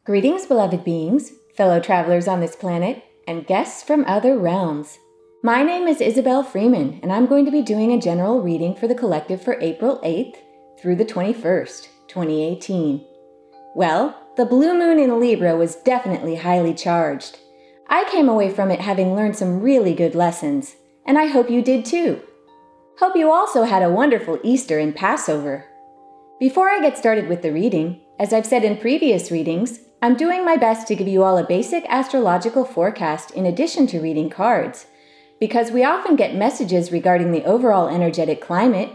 Greetings, beloved beings, fellow travelers on this planet, and guests from other realms. My name is Izobel Freeman, and I'm going to be doing a general reading for the collective for April 8th through the 21st, 2018. Well, the blue moon in Libra was definitely highly charged. I came away from it having learned some really good lessons, and I hope you did too. Hope you also had a wonderful Easter and Passover. Before I get started with the reading, as I've said in previous readings, I'm doing my best to give you all a basic astrological forecast in addition to reading cards, because we often get messages regarding the overall energetic climate,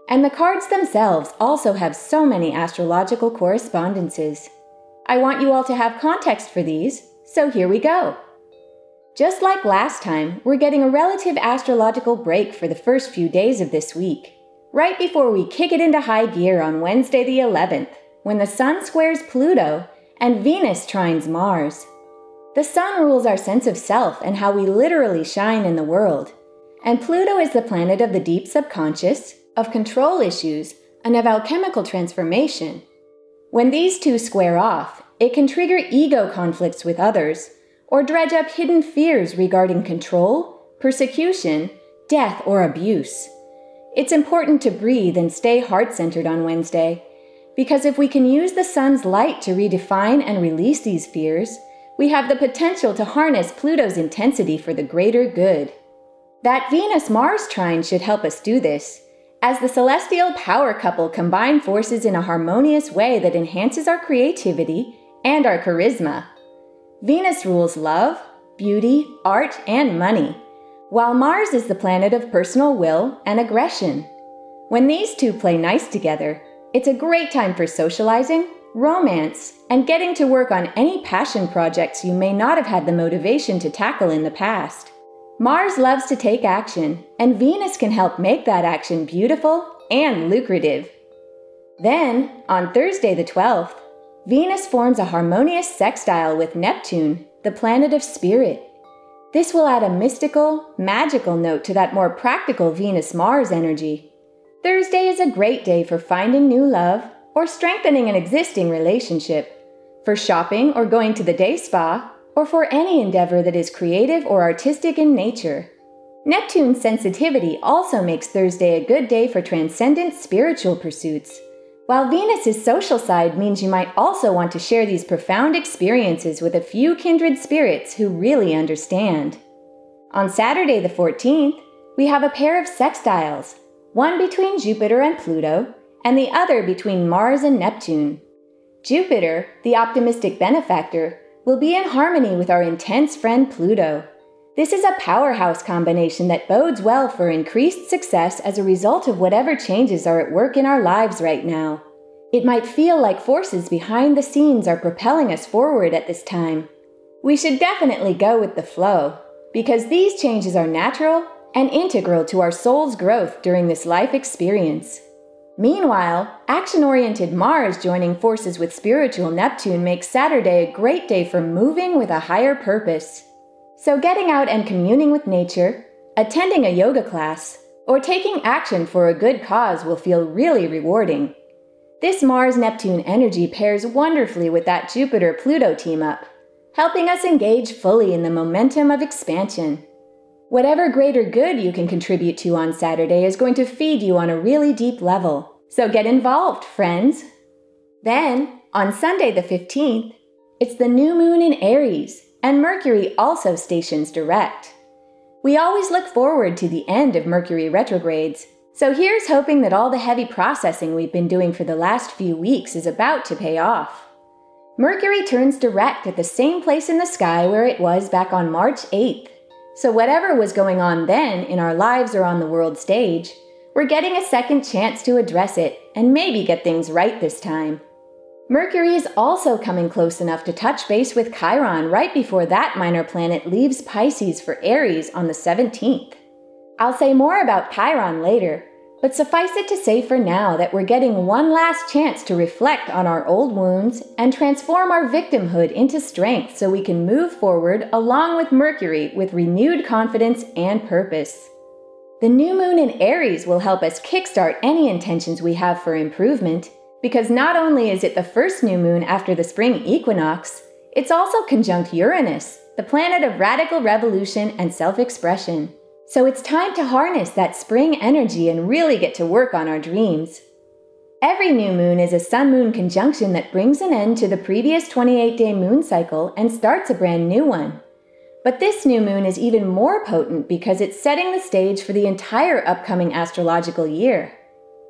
and the cards themselves also have so many astrological correspondences. I want you all to have context for these, so here we go. Just like last time, we're getting a relative astrological break for the first few days of this week, right before we kick it into high gear on Wednesday the 11th, when the Sun squares Pluto and Venus trines Mars. The Sun rules our sense of self and how we literally shine in the world, and Pluto is the planet of the deep subconscious, of control issues, and of alchemical transformation. When these two square off, it can trigger ego conflicts with others, or dredge up hidden fears regarding control, persecution, death, or abuse. It's important to breathe and stay heart-centered on Wednesday, because if we can use the Sun's light to redefine and release these fears, we have the potential to harness Pluto's intensity for the greater good. That Venus-Mars trine should help us do this, as the celestial power couple combine forces in a harmonious way that enhances our creativity and our charisma. Venus rules love, beauty, art, and money, while Mars is the planet of personal will and aggression. When these two play nice together, it's a great time for socializing, romance, and getting to work on any passion projects you may not have had the motivation to tackle in the past. Mars loves to take action, and Venus can help make that action beautiful and lucrative. Then, on Thursday the 12th, Venus forms a harmonious sextile with Neptune, the planet of spirit. This will add a mystical, magical note to that more practical Venus-Mars energy. Thursday is a great day for finding new love or strengthening an existing relationship, for shopping or going to the day spa, or for any endeavor that is creative or artistic in nature. Neptune's sensitivity also makes Thursday a good day for transcendent spiritual pursuits, while Venus's social side means you might also want to share these profound experiences with a few kindred spirits who really understand. On Saturday the 14th, we have a pair of sextiles, one between Jupiter and Pluto, and the other between Mars and Neptune. Jupiter, the optimistic benefactor, will be in harmony with our intense friend Pluto. This is a powerhouse combination that bodes well for increased success as a result of whatever changes are at work in our lives right now. It might feel like forces behind the scenes are propelling us forward at this time. We should definitely go with the flow, because these changes are natural and integral to our soul's growth during this life experience. Meanwhile, action-oriented Mars joining forces with spiritual Neptune makes Saturday a great day for moving with a higher purpose. So getting out and communing with nature, attending a yoga class, or taking action for a good cause will feel really rewarding. This Mars-Neptune energy pairs wonderfully with that Jupiter-Pluto team-up, helping us engage fully in the momentum of expansion. Whatever greater good you can contribute to on Saturday is going to feed you on a really deep level, so get involved, friends. Then, on Sunday the 15th, it's the new moon in Aries, and Mercury also stations direct. We always look forward to the end of Mercury retrogrades, so here's hoping that all the heavy processing we've been doing for the last few weeks is about to pay off. Mercury turns direct at the same place in the sky where it was back on March 8th. So whatever was going on then in our lives or on the world stage, we're getting a second chance to address it and maybe get things right this time. Mercury is also coming close enough to touch base with Chiron right before that minor planet leaves Pisces for Aries on the 17th. I'll say more about Chiron later, but suffice it to say for now that we're getting one last chance to reflect on our old wounds and transform our victimhood into strength so we can move forward along with Mercury with renewed confidence and purpose. The new moon in Aries will help us kickstart any intentions we have for improvement because not only is it the first new moon after the spring equinox, it's also conjunct Uranus, the planet of radical revolution and self-expression. So it's time to harness that spring energy and really get to work on our dreams. Every new moon is a sun-moon conjunction that brings an end to the previous 28-day moon cycle and starts a brand new one. But this new moon is even more potent because it's setting the stage for the entire upcoming astrological year.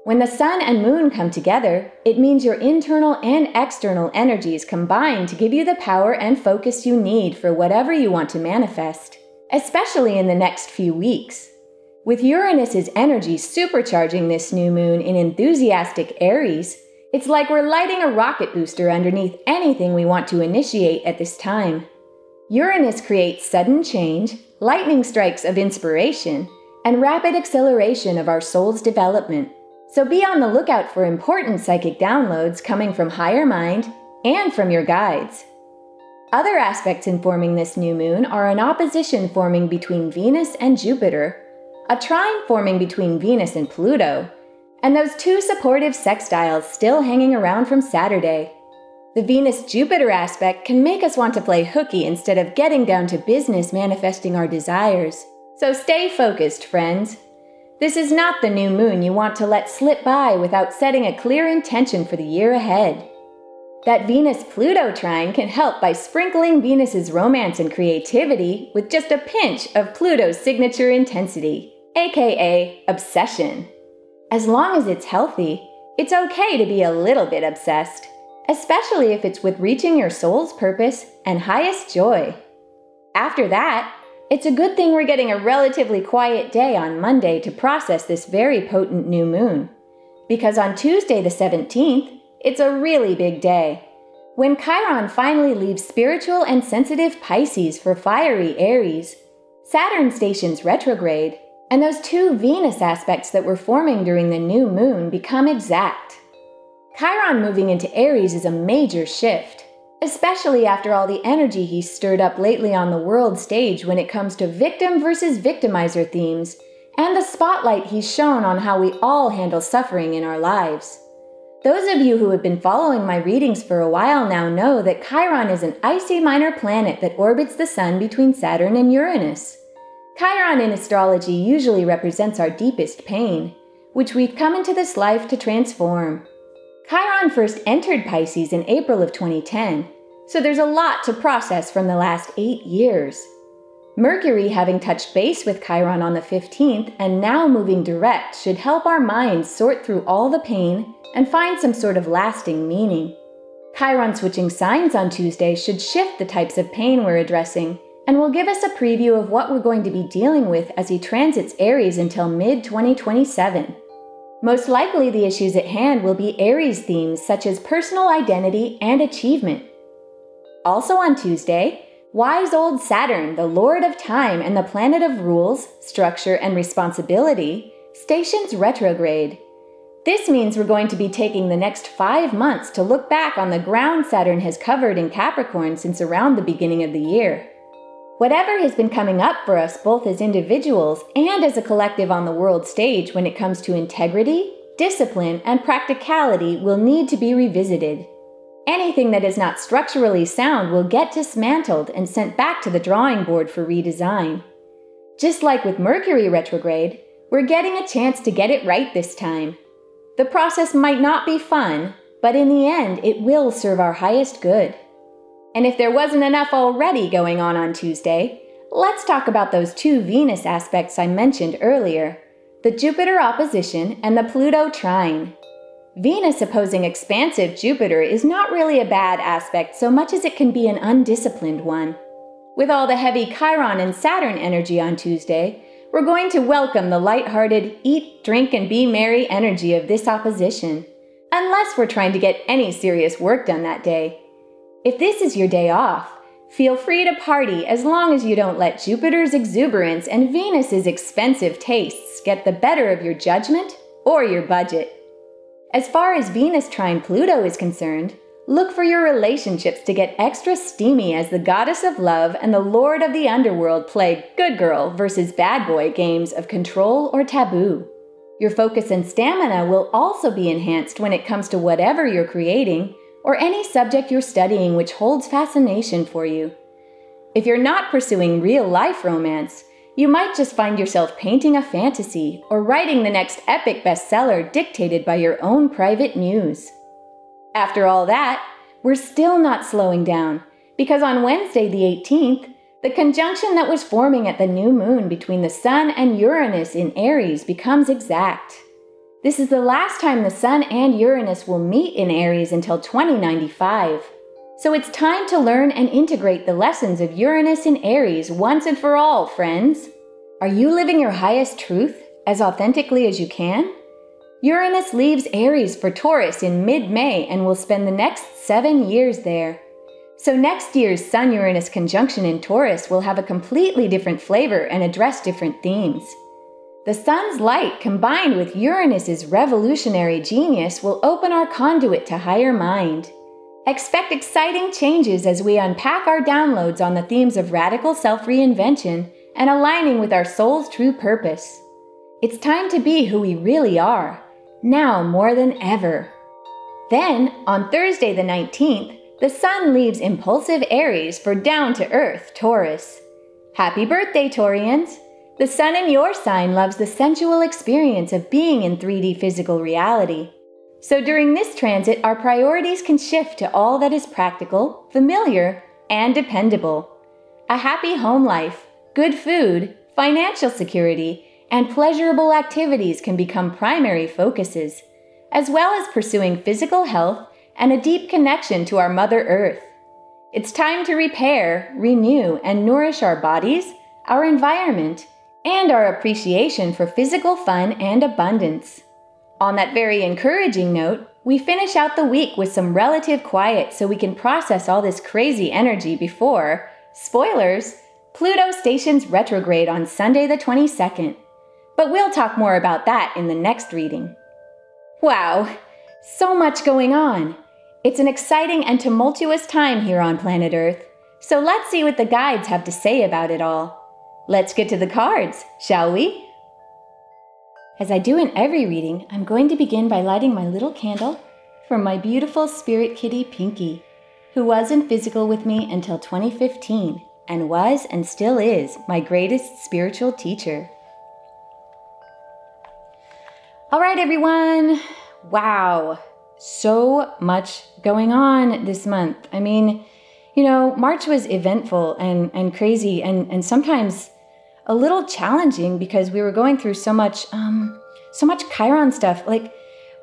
When the sun and moon come together, it means your internal and external energies combine to give you the power and focus you need for whatever you want to manifest, especially in the next few weeks. With Uranus's energy supercharging this new moon in enthusiastic Aries, it's like we're lighting a rocket booster underneath anything we want to initiate at this time. Uranus creates sudden change, lightning strikes of inspiration, and rapid acceleration of our soul's development. So be on the lookout for important psychic downloads coming from higher mind and from your guides. Other aspects informing this new moon are an opposition forming between Venus and Jupiter, a trine forming between Venus and Pluto, and those two supportive sextiles still hanging around from Saturday. The Venus-Jupiter aspect can make us want to play hooky instead of getting down to business manifesting our desires. So stay focused, friends. This is not the new moon you want to let slip by without setting a clear intention for the year ahead. That Venus-Pluto trine can help by sprinkling Venus's romance and creativity with just a pinch of Pluto's signature intensity, aka obsession. As long as it's healthy, it's okay to be a little bit obsessed, especially if it's with reaching your soul's purpose and highest joy. After that, it's a good thing we're getting a relatively quiet day on Monday to process this very potent new moon, because on Tuesday the 17th, it's a really big day. When Chiron finally leaves spiritual and sensitive Pisces for fiery Aries, Saturn stations retrograde, and those two Venus aspects that were forming during the new moon become exact. Chiron moving into Aries is a major shift, especially after all the energy he's stirred up lately on the world stage when it comes to victim versus victimizer themes, and the spotlight he's shown on how we all handle suffering in our lives. Those of you who have been following my readings for a while now know that Chiron is an icy minor planet that orbits the Sun between Saturn and Uranus. Chiron in astrology usually represents our deepest pain, which we've come into this life to transform. Chiron first entered Pisces in April of 2010, so there's a lot to process from the last 8 years. Mercury having touched base with Chiron on the 15th and now moving direct should help our minds sort through all the pain and find some sort of lasting meaning. Chiron switching signs on Tuesday should shift the types of pain we're addressing and will give us a preview of what we're going to be dealing with as he transits Aries until mid-2027. Most likely the issues at hand will be Aries themes such as personal identity and achievement. Also on Tuesday, wise old Saturn, the Lord of Time and the planet of rules, structure, and responsibility, stations retrograde. This means we're going to be taking the next 5 months to look back on the ground Saturn has covered in Capricorn since around the beginning of the year. Whatever has been coming up for us both as individuals and as a collective on the world stage when it comes to integrity, discipline, and practicality will need to be revisited. Anything that is not structurally sound will get dismantled and sent back to the drawing board for redesign. Just like with Mercury retrograde, we're getting a chance to get it right this time. The process might not be fun, but in the end, it will serve our highest good. And if there wasn't enough already going on Tuesday, let's talk about those two Venus aspects I mentioned earlier, the Jupiter opposition and the Pluto trine. Venus opposing expansive Jupiter is not really a bad aspect so much as it can be an undisciplined one. With all the heavy Chiron and Saturn energy on Tuesday, we're going to welcome the lighthearted, eat, drink, and be merry energy of this opposition, unless we're trying to get any serious work done that day. If this is your day off, feel free to party as long as you don't let Jupiter's exuberance and Venus's expensive tastes get the better of your judgment or your budget. As far as Venus trine Pluto is concerned, look for your relationships to get extra steamy as the goddess of love and the lord of the underworld play good girl versus bad boy games of control or taboo. Your focus and stamina will also be enhanced when it comes to whatever you're creating or any subject you're studying which holds fascination for you. If you're not pursuing real-life romance, you might just find yourself painting a fantasy or writing the next epic bestseller dictated by your own private muse. After all that, we're still not slowing down, because on Wednesday the 18th, the conjunction that was forming at the new moon between the Sun and Uranus in Aries becomes exact. This is the last time the Sun and Uranus will meet in Aries until 2095. So it's time to learn and integrate the lessons of Uranus in Aries once and for all, friends. Are you living your highest truth as authentically as you can? Uranus leaves Aries for Taurus in mid-May and will spend the next 7 years there. So next year's Sun-Uranus conjunction in Taurus will have a completely different flavor and address different themes. The Sun's light combined with Uranus's revolutionary genius will open our conduit to higher mind. Expect exciting changes as we unpack our downloads on the themes of radical self-reinvention and aligning with our soul's true purpose. It's time to be who we really are, now more than ever. Then, on Thursday the 19th, the Sun leaves impulsive Aries for down-to-earth Taurus. Happy birthday, Taurians! The Sun in your sign loves the sensual experience of being in 3D physical reality. So during this transit, our priorities can shift to all that is practical, familiar, and dependable. A happy home life, good food, financial security, and pleasurable activities can become primary focuses, as well as pursuing physical health and a deep connection to our Mother Earth. It's time to repair, renew, and nourish our bodies, our environment, and our appreciation for physical fun and abundance. On that very encouraging note, we finish out the week with some relative quiet so we can process all this crazy energy before, spoilers, Pluto stations retrograde on Sunday the 22nd. But we'll talk more about that in the next reading. Wow, so much going on. It's an exciting and tumultuous time here on planet Earth, so let's see what the guides have to say about it all. Let's get to the cards, shall we? As I do in every reading, I'm going to begin by lighting my little candle for my beautiful spirit kitty Pinky, who was in physical with me until 2015 and was and still is my greatest spiritual teacher. All right, everyone. Wow, so much going on this month. I mean, March was eventful and crazy and sometimes a little challenging because we were going through so much Chiron stuff. Like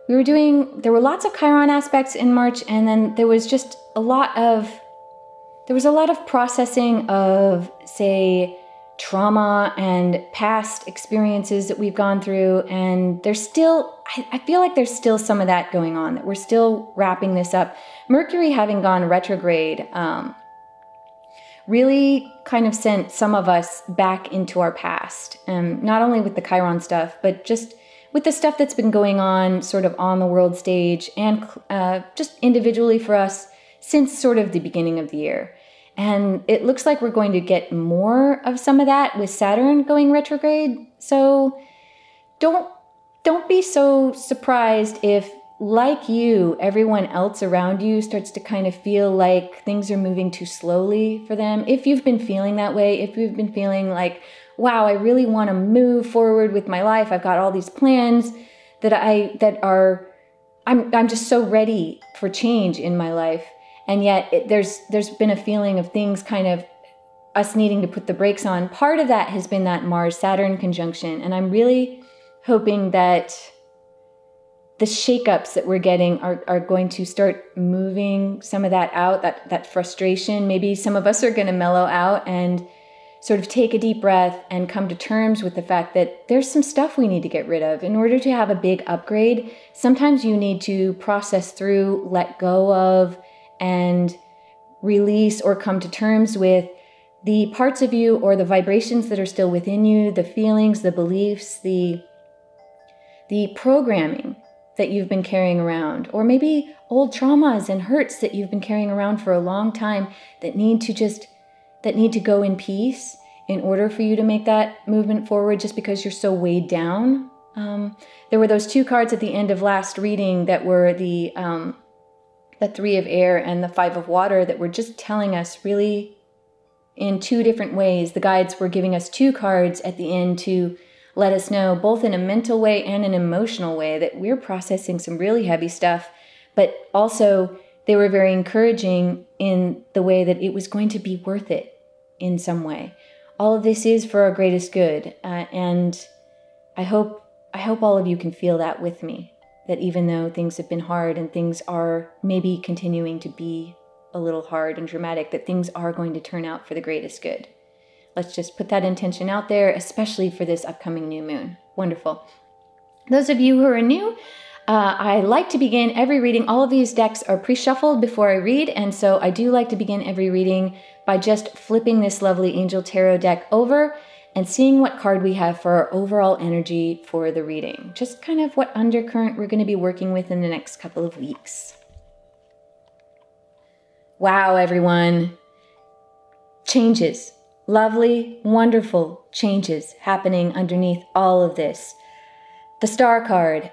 there were lots of Chiron aspects in March, and then there was just a lot of processing of, say, trauma and past experiences that we've gone through. And I feel like there's still some of that going on, that we're still wrapping this up. Mercury having gone retrograde, really kind of sent some of us back into our past, not only with the Chiron stuff, but just with the stuff that's been going on sort of on the world stage and just individually for us since sort of the beginning of the year. And it looks like we're going to get more of some of that with Saturn going retrograde. So don't be so surprised if, like you, everyone else around you starts to kind of feel like things are moving too slowly for them. If you've been feeling that way, if you've been feeling like, wow, I really want to move forward with my life. I've got all these plans I'm just so ready for change in my life. And yet there's been a feeling of things kind of us needing to put the brakes on. Part of that has been that Mars-Saturn conjunction. And I'm really hoping that the shakeups that we're getting are going to start moving some of that out, that frustration. Maybe some of us are going to mellow out and sort of take a deep breath and come to terms with the fact that there's some stuff we need to get rid of. In order to have a big upgrade, sometimes you need to process through, let go of, and release or come to terms with the parts of you or the vibrations that are still within you, the feelings, the beliefs, the programming that you've been carrying around, or maybe old traumas and hurts that you've been carrying around for a long time that need to go in peace in order for you to make that movement forward, just because you're so weighed down There were those two cards at the end of last reading that were the Three of Air and the Five of Water that were just telling us really in two different ways. The guides were giving us two cards at the end to let us know, both in a mental way and an emotional way, that we're processing some really heavy stuff, but also they were very encouraging in the way that it was going to be worth it in some way. All of this is for our greatest good, and I hope all of you can feel that with me, that even though things have been hard and things are maybe continuing to be a little hard and dramatic, that things are going to turn out for the greatest good. Let's just put that intention out there, especially for this upcoming new moon. Wonderful. Those of you who are new, I like to begin every reading. All of these decks are pre-shuffled before I read, and so I do like to begin every reading by just flipping this lovely Angel Tarot deck over and seeing what card we have for our overall energy for the reading. Just kind of what undercurrent we're going to be working with in the next couple of weeks. Wow, everyone. Changes. Lovely, wonderful changes happening underneath all of this. The Star card.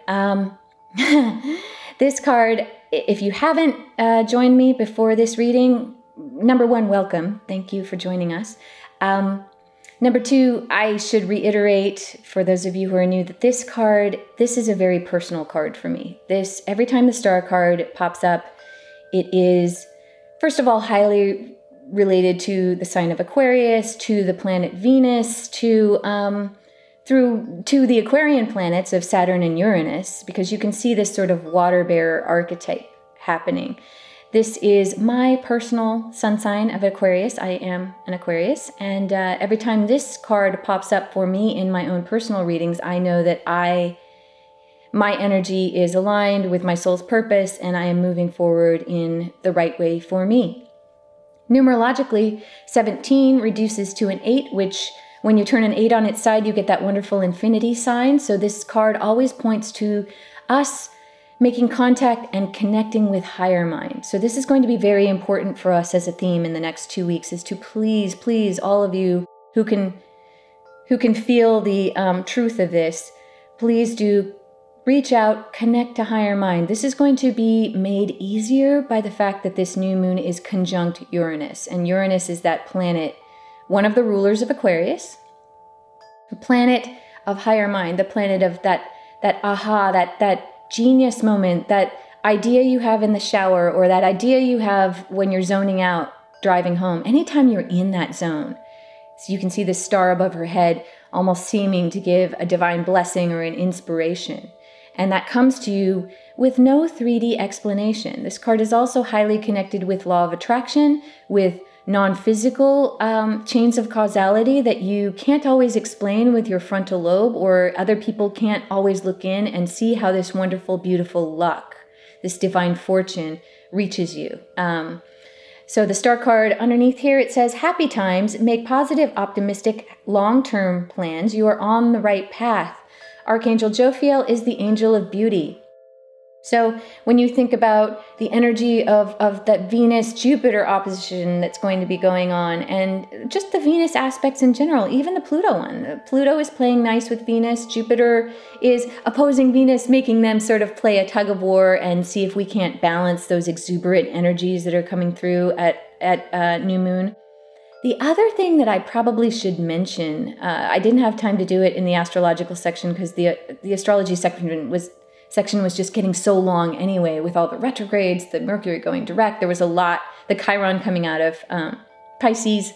This card, if you haven't joined me before this reading, number one, welcome. Thank you for joining us. Number two, I should reiterate for those of you who are new that this card, this is a very personal card for me. This, every time the Star card pops up, it is, first of all, highly related to the sign of Aquarius, to the planet Venus, to the Aquarian planets of Saturn and Uranus, because you can see this sort of water bearer archetype happening. This is my personal sun sign of Aquarius. I am an Aquarius, and every time this card pops up for me in my own personal readings, I know that my energy is aligned with my soul's purpose, and I am moving forward in the right way for me. Numerologically, 17 reduces to an 8, which when you turn an 8 on its side, you get that wonderful infinity sign. So this card always points to us making contact and connecting with higher mind. So this is going to be very important for us as a theme in the next 2 weeks, is to please, all of you who can feel the truth of this, please do reach out, connect to higher mind. This is going to be made easier by the fact that this new moon is conjunct Uranus. And Uranus is that planet, one of the rulers of Aquarius, the planet of higher mind, the planet of that aha, that genius moment, that idea you have in the shower, or that idea you have when you're zoning out, driving home. Anytime you're in that zone, so you can see the star above her head almost seeming to give a divine blessing or an inspiration. And that comes to you with no 3D explanation. This card is also highly connected with law of attraction, with non-physical chains of causality that you can't always explain with your frontal lobe, or other people can't always look in and see how this wonderful, beautiful luck, this divine fortune reaches you. So the Star card underneath here, it says, happy times, make positive, optimistic, long-term plans. You are on the right path. Archangel Jophiel is the angel of beauty. So when you think about the energy of that Venus-Jupiter opposition that's going to be going on, and just the Venus aspects in general, even the Pluto one. Pluto is playing nice with Venus. Jupiter is opposing Venus, making them sort of play a tug of war and see if we can't balance those exuberant energies that are coming through at new moon. The other thing that I probably should mention, I didn't have time to do it in the astrological section because the astrology section was just getting so long anyway, with all the retrogrades, the Mercury going direct. There was a lot, the Chiron coming out of Pisces.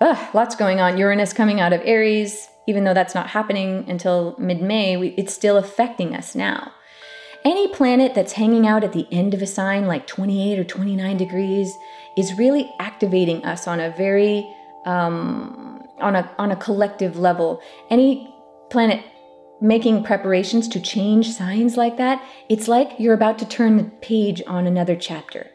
Lots going on. Uranus coming out of Aries, even though that's not happening until mid-May, it's still affecting us now. Any planet that's hanging out at the end of a sign, like 28 or 29 degrees, is really activating us on a very, on a collective level. Any planet making preparations to change signs like that, it's like you're about to turn the page on another chapter.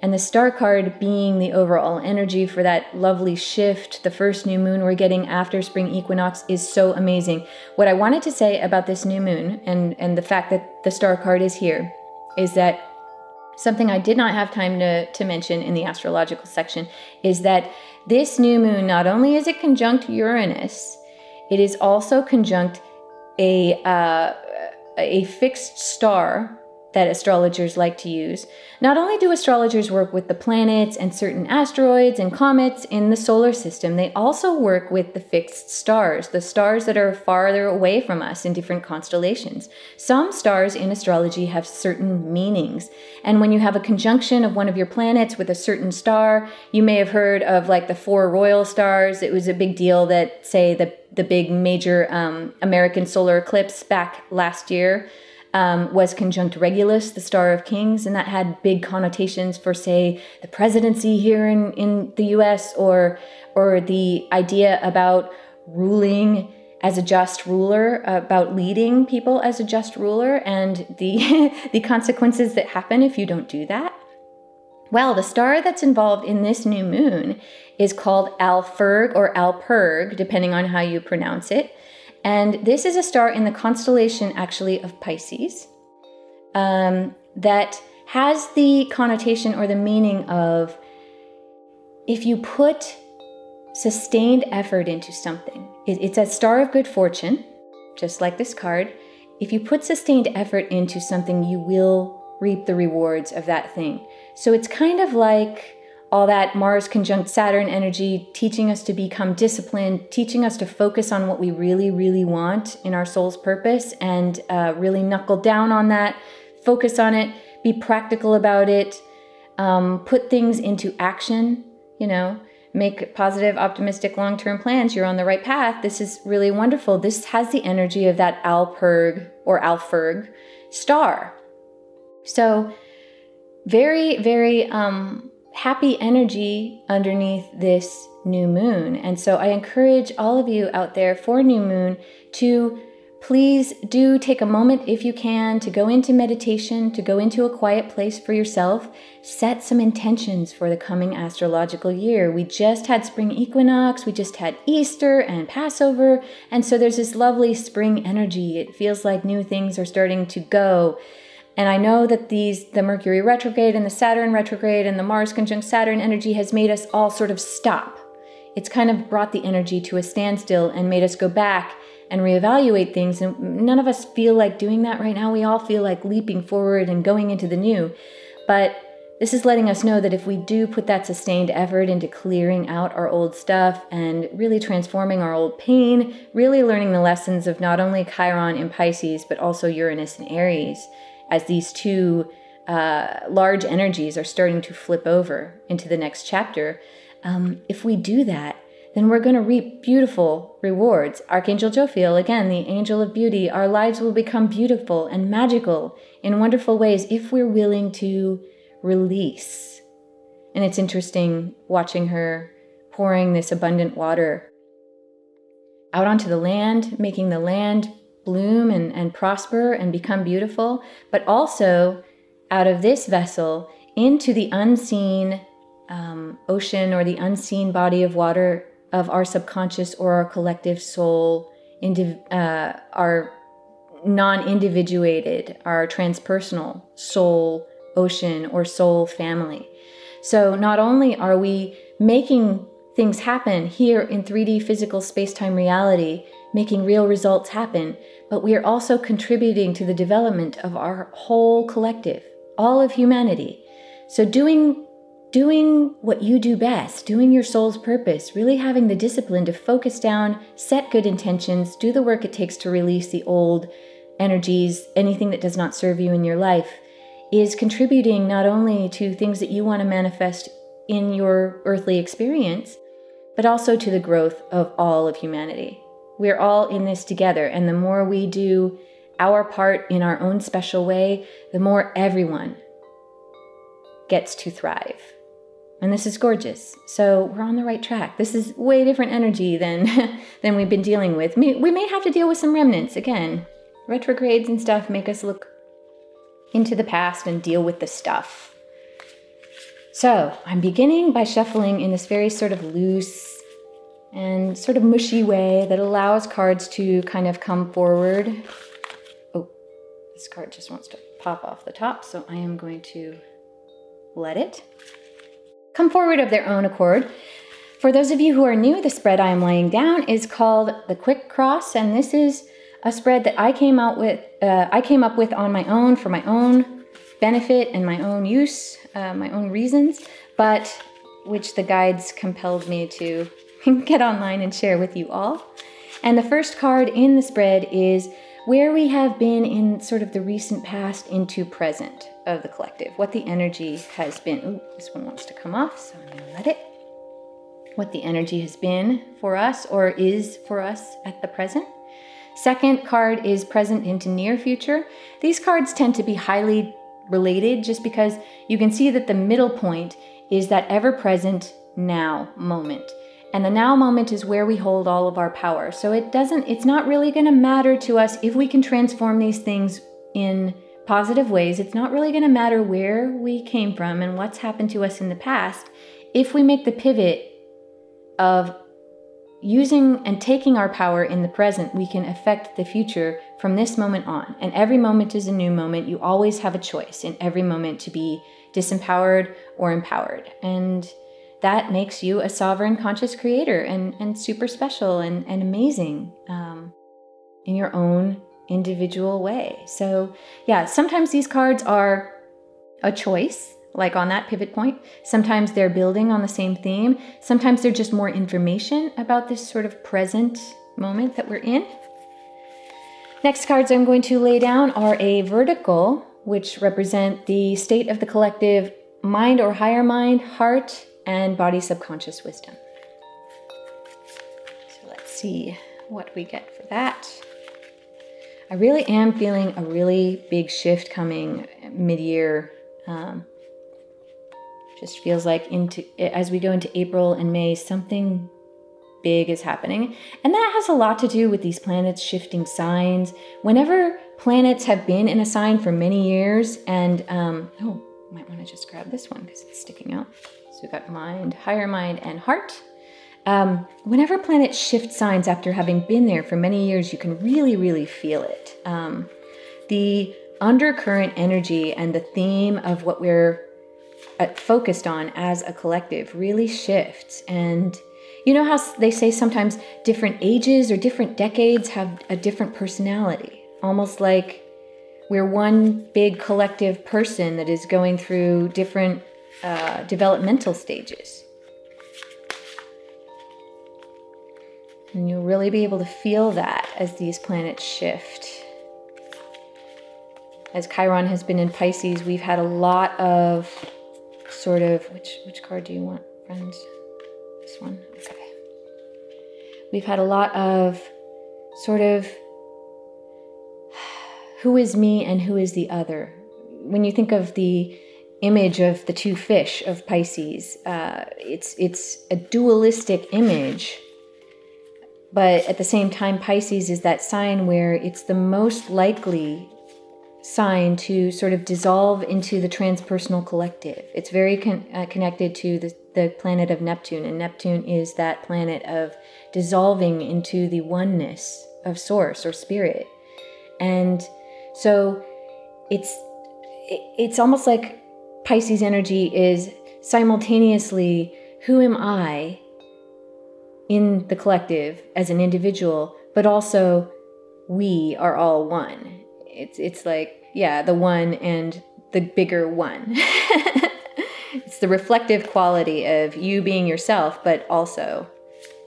And the Star card being the overall energy for that lovely shift, the first new moon we're getting after spring equinox, is so amazing. What I wanted to say about this new moon and the fact that the Star card is here is that something I did not have time to mention in the astrological section is that this new moon, not only is it conjunct Uranus, it is also conjunct a fixed star that astrologers like to use. Not only do astrologers work with the planets and certain asteroids and comets in the solar system, they also work with the fixed stars, the stars that are farther away from us in different constellations. Some stars in astrology have certain meanings. And when you have a conjunction of one of your planets with a certain star, you may have heard of like the 4 royal stars. It was a big deal that, say, the big major American solar eclipse back last year was conjunct Regulus, the Star of Kings, and that had big connotations for, say, the presidency here in the US, or the idea about ruling as a just ruler, about leading people as a just ruler, and the the consequences that happen if you don't do that. Well, the star that's involved in this new moon is called Alfurg or Alperg, depending on how you pronounce it. And this is a star in the constellation, actually, of Pisces, that has the connotation or the meaning of, if you put sustained effort into something, it's a star of good fortune, just like this card. If you put sustained effort into something, you will reap the rewards of that thing. So it's kind of like all that Mars conjunct Saturn energy, teaching us to become disciplined, teaching us to focus on what we really, really want in our soul's purpose, and really knuckle down on that, focus on it, be practical about it, put things into action, make positive, optimistic, long-term plans. You're on the right path. This is really wonderful. This has the energy of that Alperg or Alfurg star. So very, very happy energy underneath this new moon. And so I encourage all of you out there for new moon to please do take a moment, if you can, to go into meditation, to go into a quiet place for yourself. Set some intentions for the coming astrological year. We just had spring equinox, we just had Easter and Passover, and so there's this lovely spring energy. It feels like new things are starting to go. And I know that the Mercury retrograde and the Saturn retrograde and the Mars conjunct Saturn energy has made us all sort of stop. It's kind of brought the energy to a standstill and made us go back and reevaluate things. And none of us feel like doing that right now. We all feel like leaping forward and going into the new. But this is letting us know that if we do put that sustained effort into clearing out our old stuff and really transforming our old pain, really learning the lessons of not only Chiron in Pisces, but also Uranus and Aries, as these two large energies are starting to flip over into the next chapter. If we do that, then we're going to reap beautiful rewards. Archangel Jophiel, again, the angel of beauty, our lives will become beautiful and magical in wonderful ways if we're willing to release. And it's interesting watching her pouring this abundant water out onto the land, making the land bloom and prosper and become beautiful, but also out of this vessel into the unseen ocean or the unseen body of water of our subconscious or our collective soul, our non-individuated, our transpersonal soul ocean or soul family. So not only are we making things happen here in 3D physical space-time reality, making real results happen, but we are also contributing to the development of our whole collective, all of humanity. So doing what you do best, doing your soul's purpose, really having the discipline to focus down, set good intentions, do the work it takes to release the old energies, anything that does not serve you in your life, is contributing not only to things that you want to manifest in your earthly experience, but also to the growth of all of humanity. We're all in this together, and the more we do our part in our own special way, the more everyone gets to thrive. And this is gorgeous. So we're on the right track. This is way different energy than we've been dealing with. We may have to deal with some remnants. Again, retrogrades and stuff make us look into the past and deal with the stuff. So I'm beginning by shuffling in this very sort of loose and sort of mushy way that allows cards to kind of come forward. Oh, this card just wants to pop off the top, so I am going to let it come forward of their own accord. For those of you who are new, the spread I am laying down is called the Quick Cross, and this is a spread that I came up with on my own for my own benefit and my own use, my own reasons, but which the guides compelled me to get online and share with you all. And the first card in the spread is where we have been in sort of the recent past into present of the collective, what the energy has been. Ooh, this one wants to come off, so I'm gonna let it. What the energy has been for us or is for us at the present. Second card is present into near future. These cards tend to be highly related just because you can see that the middle point is that ever-present now moment. And the now moment is where we hold all of our power. So it's not really going to matter to us if we can transform these things in positive ways. It's not really going to matter where we came from and what's happened to us in the past. If we make the pivot of using and taking our power in the present, we can affect the future from this moment on. And every moment is a new moment. You always have a choice in every moment to be disempowered or empowered. And that makes you a sovereign conscious creator and super special and amazing in your own individual way. So yeah, sometimes these cards are a choice, like on that pivot point. Sometimes they're building on the same theme. Sometimes they're just more information about this sort of present moment that we're in. Next cards I'm going to lay down are a vertical, which represent the state of the collective mind or higher mind, heart, and body subconscious wisdom. So let's see what we get for that. I really am feeling a really big shift coming mid-year. Just feels like as we go into April and May, something big is happening. And that has a lot to do with these planets shifting signs. Whenever planets have been in a sign for many years, and might want to just grab this one because it's sticking out. So we've got mind, higher mind, and heart. Whenever planets shift signs after having been there for many years, you can really, really feel it. The undercurrent energy and the theme of what we're focused on as a collective really shifts. And you know how they say sometimes different ages or different decades have a different personality, almost like we're one big collective person that is going through different developmental stages. And you'll really be able to feel that as these planets shift. As Chiron has been in Pisces, we've had a lot of sort of, which card do you want, friends? This one? Okay. We've had a lot of sort of who is me and who is the other. When you think of the image of the two fish of Pisces, it's a dualistic image. But at the same time, Pisces is that sign where it's the most likely sign to sort of dissolve into the transpersonal collective. It's very connected to the planet of Neptune, and Neptune is that planet of dissolving into the oneness of source or spirit. And so it's almost like Pisces energy is simultaneously who am I in the collective as an individual, but also we are all one. It's like, yeah, the one and the bigger one. It's the reflective quality of you being yourself, but also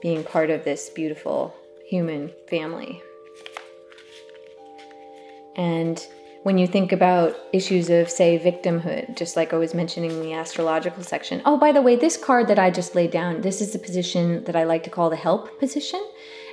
being part of this beautiful human family. And when you think about issues of, say, victimhood, just like I was mentioning in the astrological section. Oh, by the way, this card that I just laid down, this is the position that I like to call the help position.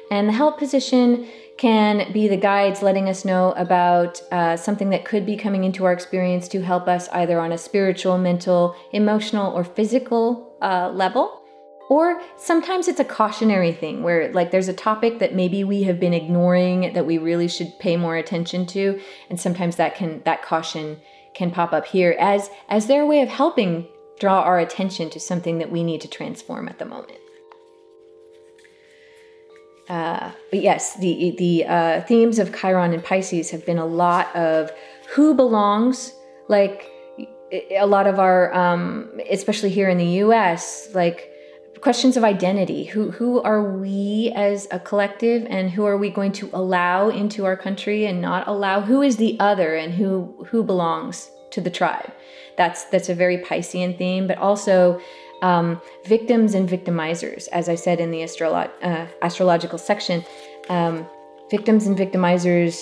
And the help position can be the guides letting us know about something that could be coming into our experience to help us either on a spiritual, mental, emotional, or physical level. Or sometimes it's a cautionary thing where like there's a topic that maybe we have been ignoring that we really should pay more attention to. And sometimes that caution can pop up here as their way of helping draw our attention to something that we need to transform at the moment. But yes, the themes of Chiron and Pisces have been a lot of who belongs, like a lot of our, especially here in the US, like questions of identity. Who are we as a collective, and who are we going to allow into our country and not allow? Who is the other, and who belongs to the tribe? That's a very Piscean theme, but also victims and victimizers. As I said in the astrological section, victims and victimizers,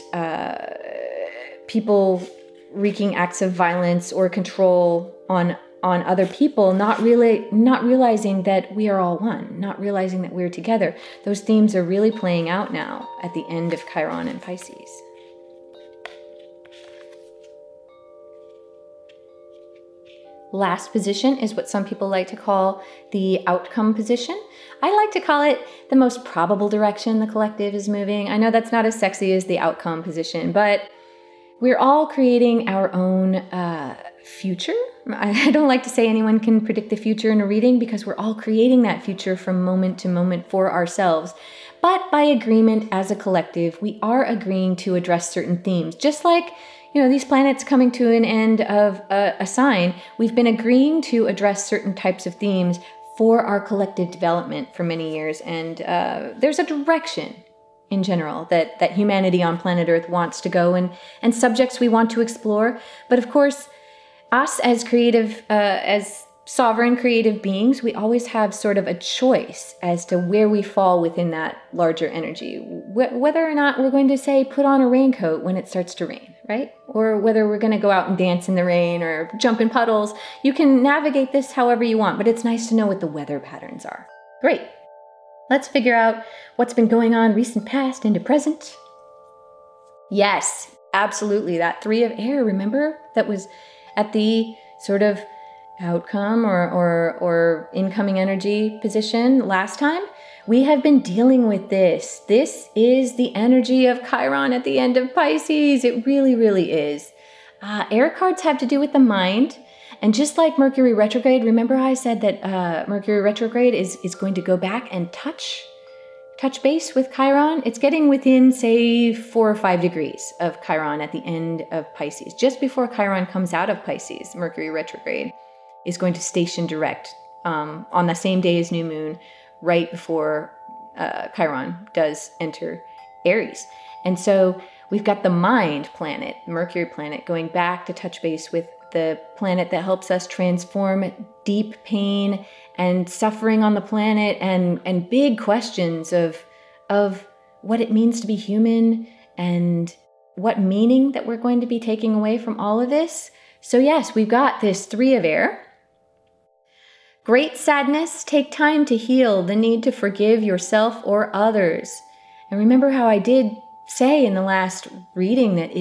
people wreaking acts of violence or control on other people, not realizing that we are all one, not realizing that we're together. Those themes are really playing out now at the end of Chiron and Pisces. Last position is what some people like to call the outcome position. I like to call it the most probable direction the collective is moving. I know that's not as sexy as the outcome position, but we're all creating our own future. I don't like to say anyone can predict the future in a reading, because we're all creating that future from moment to moment for ourselves. But by agreement as a collective, we are agreeing to address certain themes. Just like, these planets coming to an end of a sign, we've been agreeing to address certain types of themes for our collective development for many years. And there's a direction in general that humanity on planet Earth wants to go, and subjects we want to explore. But of course, us as creative, as sovereign creative beings, we always have sort of a choice as to where we fall within that larger energy. Whether or not we're going to say, put on a raincoat when it starts to rain, right? Or whether we're going to go out and dance in the rain or jump in puddles. You can navigate this however you want, but it's nice to know what the weather patterns are. Great. Let's figure out what's been going on recent past into present. Yes, absolutely. That 3 of air, remember? That was at the sort of outcome or incoming energy position last time. We have been dealing with this. This is the energy of Chiron at the end of Pisces. It really, really is. Air cards have to do with the mind. And just like Mercury retrograde, remember how I said that Mercury retrograde is going to go back and touch base with Chiron? It's getting within, say, 4 or 5 degrees of Chiron at the end of Pisces. Just before Chiron comes out of Pisces, Mercury retrograde is going to station direct on the same day as new moon, right before Chiron does enter Aries. And so we've got the mind planet, Mercury planet, going back to touch base with the planet that helps us transform deep pain and suffering on the planet, and big questions of what it means to be human and what meaning that we're going to be taking away from all of this. So yes, we've got this 3 of air. Great sadness, take time to heal the need to forgive yourself or others. And remember how I did say in the last reading that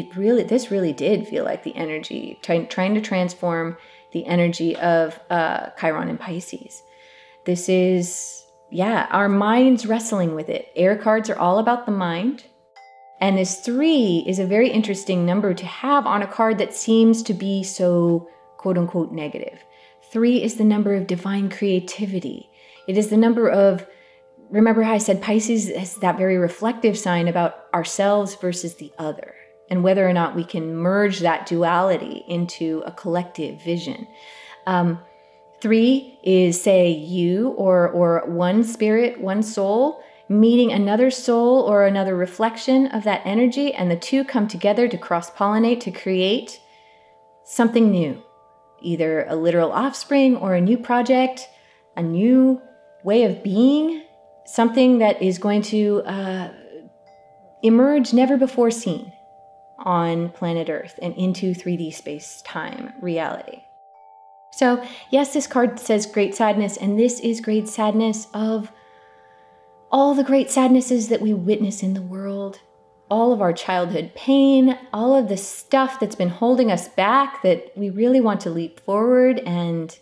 this really did feel like the energy, trying to transform the energy of Chiron and Pisces. This is, our minds wrestling with it. Air cards are all about the mind. And this 3 is a very interesting number to have on a card that seems to be so quote unquote negative. 3 is the number of divine creativity. It is the number of, remember how I said Pisces is that very reflective sign about ourselves versus the other, and whether or not we can merge that duality into a collective vision. 3 is, say, you or one spirit, one soul, meeting another soul or another reflection of that energy, and the 2 come together to cross-pollinate to create something new. Either a literal offspring or a new project, a new way of being, something that is going to emerge never before seen on planet Earth and into 3D space-time reality. So yes, this card says great sadness, and this is great sadness of all the great sadnesses that we witness in the world, all of our childhood pain, all of the stuff that's been holding us back that we really want to leap forward and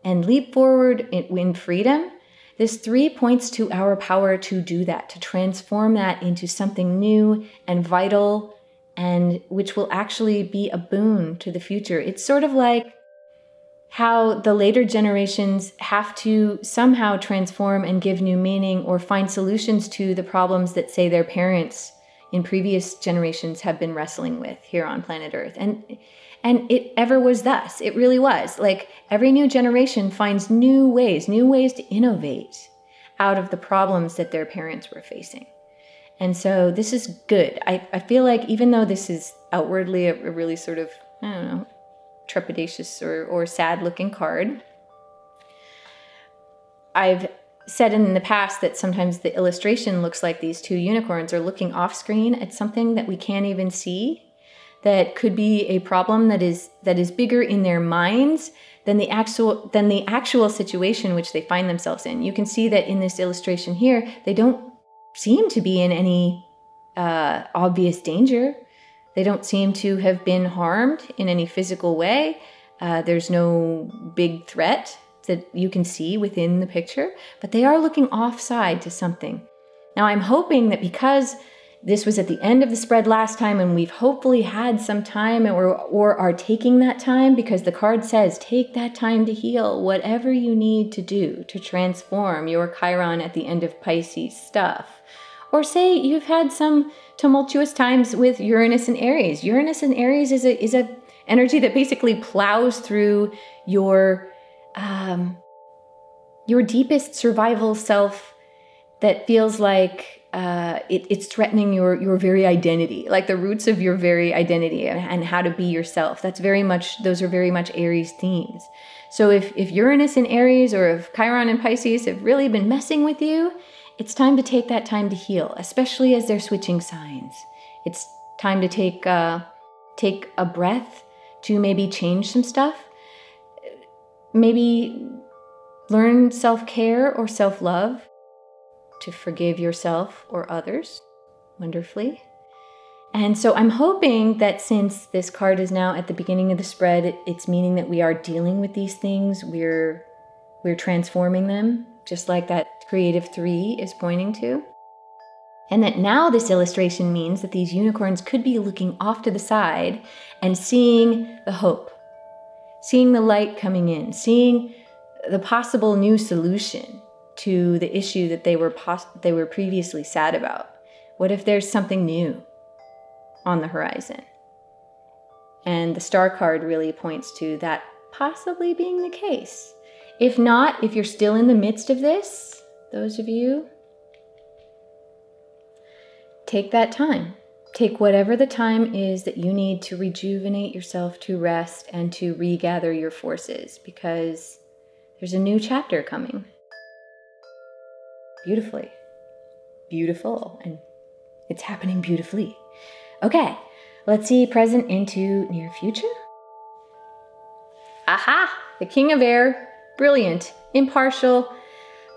leap forward in freedom. This 3 points to our power to do that, to transform that into something new and vital, and which will actually be a boon to the future. It's sort of like how the later generations have to somehow transform and give new meaning or find solutions to the problems that, say, their parents in previous generations have been wrestling with here on planet Earth. And And it ever was thus. It really was. Like every new generation finds new ways to innovate out of the problems that their parents were facing. And so this is good. I feel like even though this is outwardly a really sort of, I don't know, trepidatious or sad looking card, I've said in the past that sometimes the illustration looks like these two unicorns are looking off screen at something that we can't even see, that could be a problem that is bigger in their minds than the actual situation which they find themselves in. You can see that in this illustration here, they don't seem to be in any obvious danger. They don't seem to have been harmed in any physical way. There's no big threat that you can see within the picture, but they are looking offside to something. Now, I'm hoping that because this was at the end of the spread last time and we've hopefully had some time or are taking that time, because the card says take that time to heal whatever you need to do to transform your Chiron at the end of Pisces stuff. Or say you've had some tumultuous times with Uranus and Aries. Uranus and Aries is a energy that basically plows through your deepest survival self, that feels like it's threatening your very identity, like the roots of your very identity and how to be yourself. Those are very much Aries themes. So if Uranus and Aries or if Chiron and Pisces have really been messing with you, it's time to take that time to heal, especially as they're switching signs. It's time to take a breath to maybe change some stuff. Maybe learn self-care or self-love, to forgive yourself or others wonderfully. And so I'm hoping that since this card is now at the beginning of the spread, it's meaning that we are dealing with these things. We're transforming them, just like that creative 3 is pointing to. And that now this illustration means that these unicorns could be looking off to the side and seeing the hope, seeing the light coming in, seeing the possible new solution to the issue that they were previously sad about. What if there's something new on the horizon? And the star card really points to that possibly being the case. If not, if you're still in the midst of this, those of you, take that time. Take whatever the time is that you need to rejuvenate yourself, to rest, and to regather your forces, because there's a new chapter coming. Beautifully. Beautiful. And it's happening beautifully. Okay, let's see present into near future. Aha! The King of Air. Brilliant, impartial,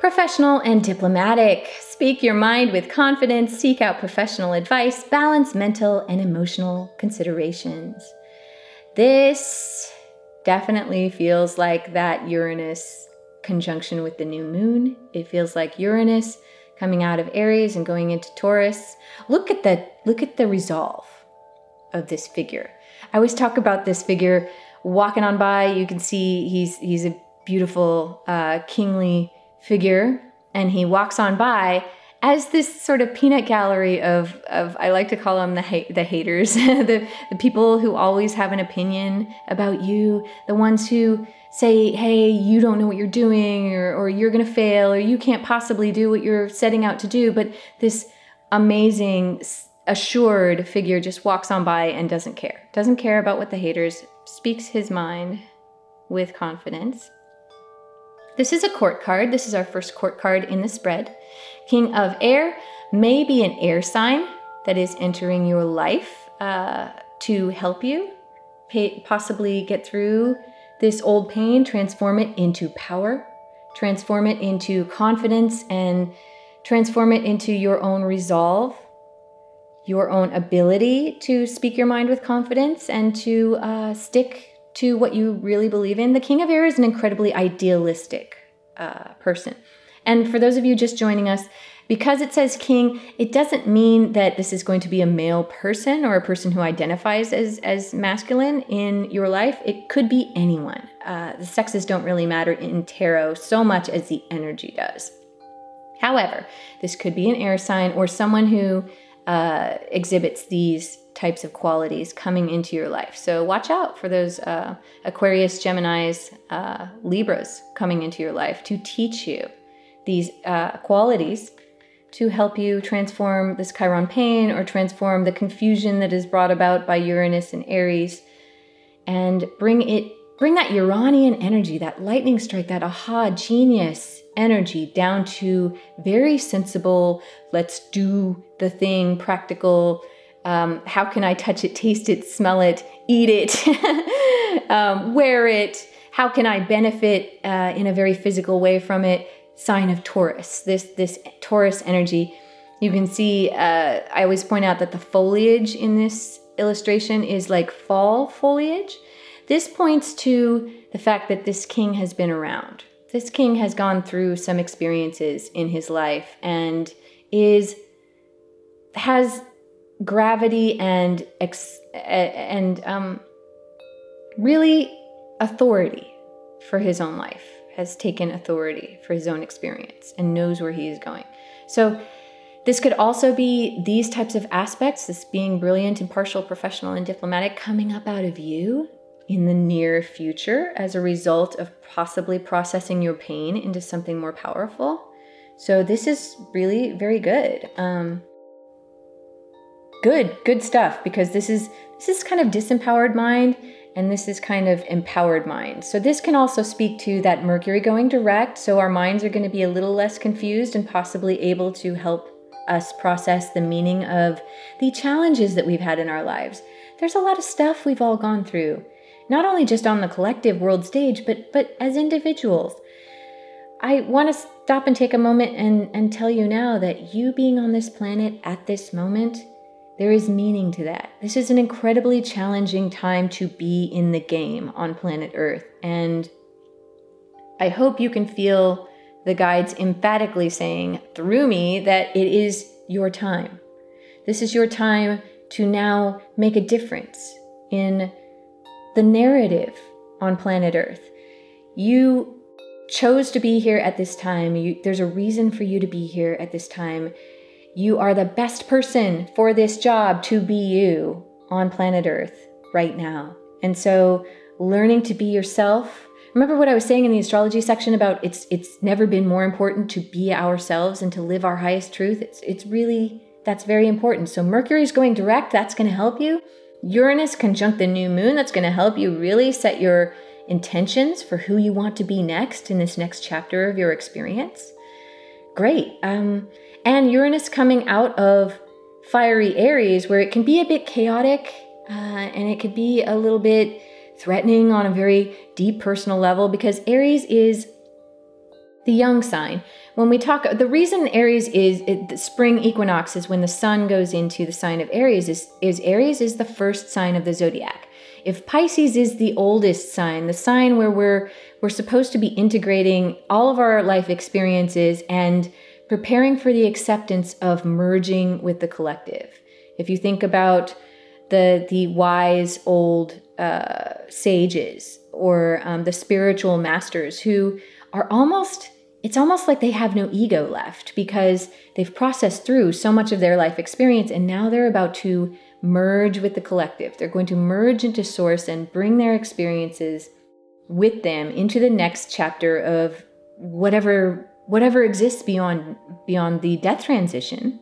professional, and diplomatic. Speak your mind with confidence, seek out professional advice, balance mental and emotional considerations. This definitely feels like that Uranus conjunction with the new moon. It feels like Uranus coming out of Aries and going into Taurus. Look at the resolve of this figure. I always talk about this figure walking on by. You can see he's a beautiful kingly figure, and he walks on by as this sort of peanut gallery of I like to call them the haters, the people who always have an opinion about you, the ones who say, hey, you don't know what you're doing, or you're gonna fail, or you can't possibly do what you're setting out to do. But this amazing, assured figure just walks on by and doesn't care about what the haters, speaks his mind with confidence. This is a court card. This is our first court card in the spread. King of Air may be an air sign that is entering your life to help you possibly get through this old pain, transform it into power, transform it into confidence, and transform it into your own resolve, your own ability to speak your mind with confidence and to stick to what you really believe in. The King of Air is an incredibly idealistic person. And for those of you just joining us, because it says king, it doesn't mean that this is going to be a male person or a person who identifies as masculine in your life. It could be anyone. The sexes don't really matter in tarot so much as the energy does. However, this could be an air sign or someone who exhibits these types of qualities coming into your life. So watch out for those Aquarius, Geminis, Libras coming into your life to teach you these qualities to help you transform this Chiron pain or transform the confusion that is brought about by Uranus and Aries, and bring that Uranian energy, that lightning strike, that aha, genius energy down to very sensible, let's do the thing, practical, how can I touch it, taste it, smell it, eat it, wear it, how can I benefit in a very physical way from it? Sign of Taurus, this Taurus energy. You can see, I always point out that the foliage in this illustration is like fall foliage. This points to the fact that this king has been around. This king has gone through some experiences in his life and has gravity and really authority for his own life, has taken authority for his own experience and knows where he is going. So this could also be these types of aspects, this being brilliant, impartial, professional, and diplomatic, coming up out of you in the near future as a result of possibly processing your pain into something more powerful. So this is really very good. Good stuff, because this is kind of disempowered mind, and this is kind of empowered mind. So this can also speak to that Mercury going direct. So our minds are going to be a little less confused and possibly able to help us process the meaning of the challenges that we've had in our lives. There's a lot of stuff we've all gone through, not only just on the collective world stage, but as individuals. I want to stop and take a moment and tell you now that you being on this planet at this moment, there is meaning to that. This is an incredibly challenging time to be in the game on planet Earth. And I hope you can feel the guides emphatically saying through me that it is your time. This is your time to now make a difference in the narrative on planet Earth. You chose to be here at this time. There's a reason for you to be here at this time. You are the best person for this job to be you on planet Earth right now. And so learning to be yourself. Remember what I was saying in the astrology section about it's never been more important to be ourselves and to live our highest truth. It's really, that's very important. So Mercury's going direct, that's going to help you. Uranus conjunct the new moon, that's going to help you really set your intentions for who you want to be next in this next chapter of your experience. Great. And Uranus coming out of fiery Aries, where it can be a bit chaotic and it could be a little bit threatening on a very deep personal level, because Aries is the young sign. When we talk, the reason Aries is the spring equinox is when the sun goes into the sign of Aries, is Aries is the first sign of the zodiac. If Pisces is the oldest sign, the sign where we're supposed to be integrating all of our life experiences and preparing for the acceptance of merging with the collective. If you think about the wise old sages or the spiritual masters who are it's almost like they have no ego left, because they've processed through so much of their life experience and now they're about to merge with the collective. They're going to merge into source and bring their experiences with them into the next chapter of whatever exists beyond the death transition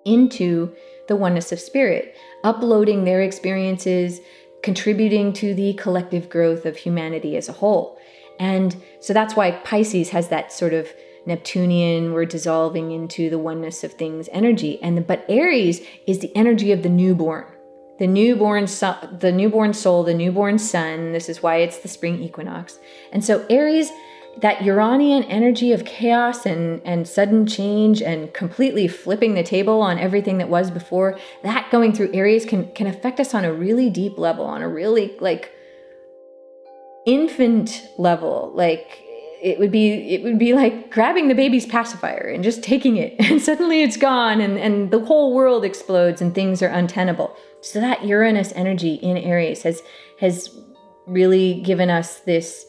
into the oneness of spirit, uploading their experiences, contributing to the collective growth of humanity as a whole. And so that's why Pisces has that sort of Neptunian, we're dissolving into the oneness of things energy. But Aries is the energy of the newborn soul, the newborn sun. This is why it's the spring equinox. And so Aries, that Uranian energy of chaos and sudden change and completely flipping the table on everything that was before, that going through Aries can affect us on a really deep level, on a really like infant level. Like it would be like grabbing the baby's pacifier and just taking it, and suddenly it's gone and the whole world explodes and things are untenable. So that Uranus energy in Aries has really given us this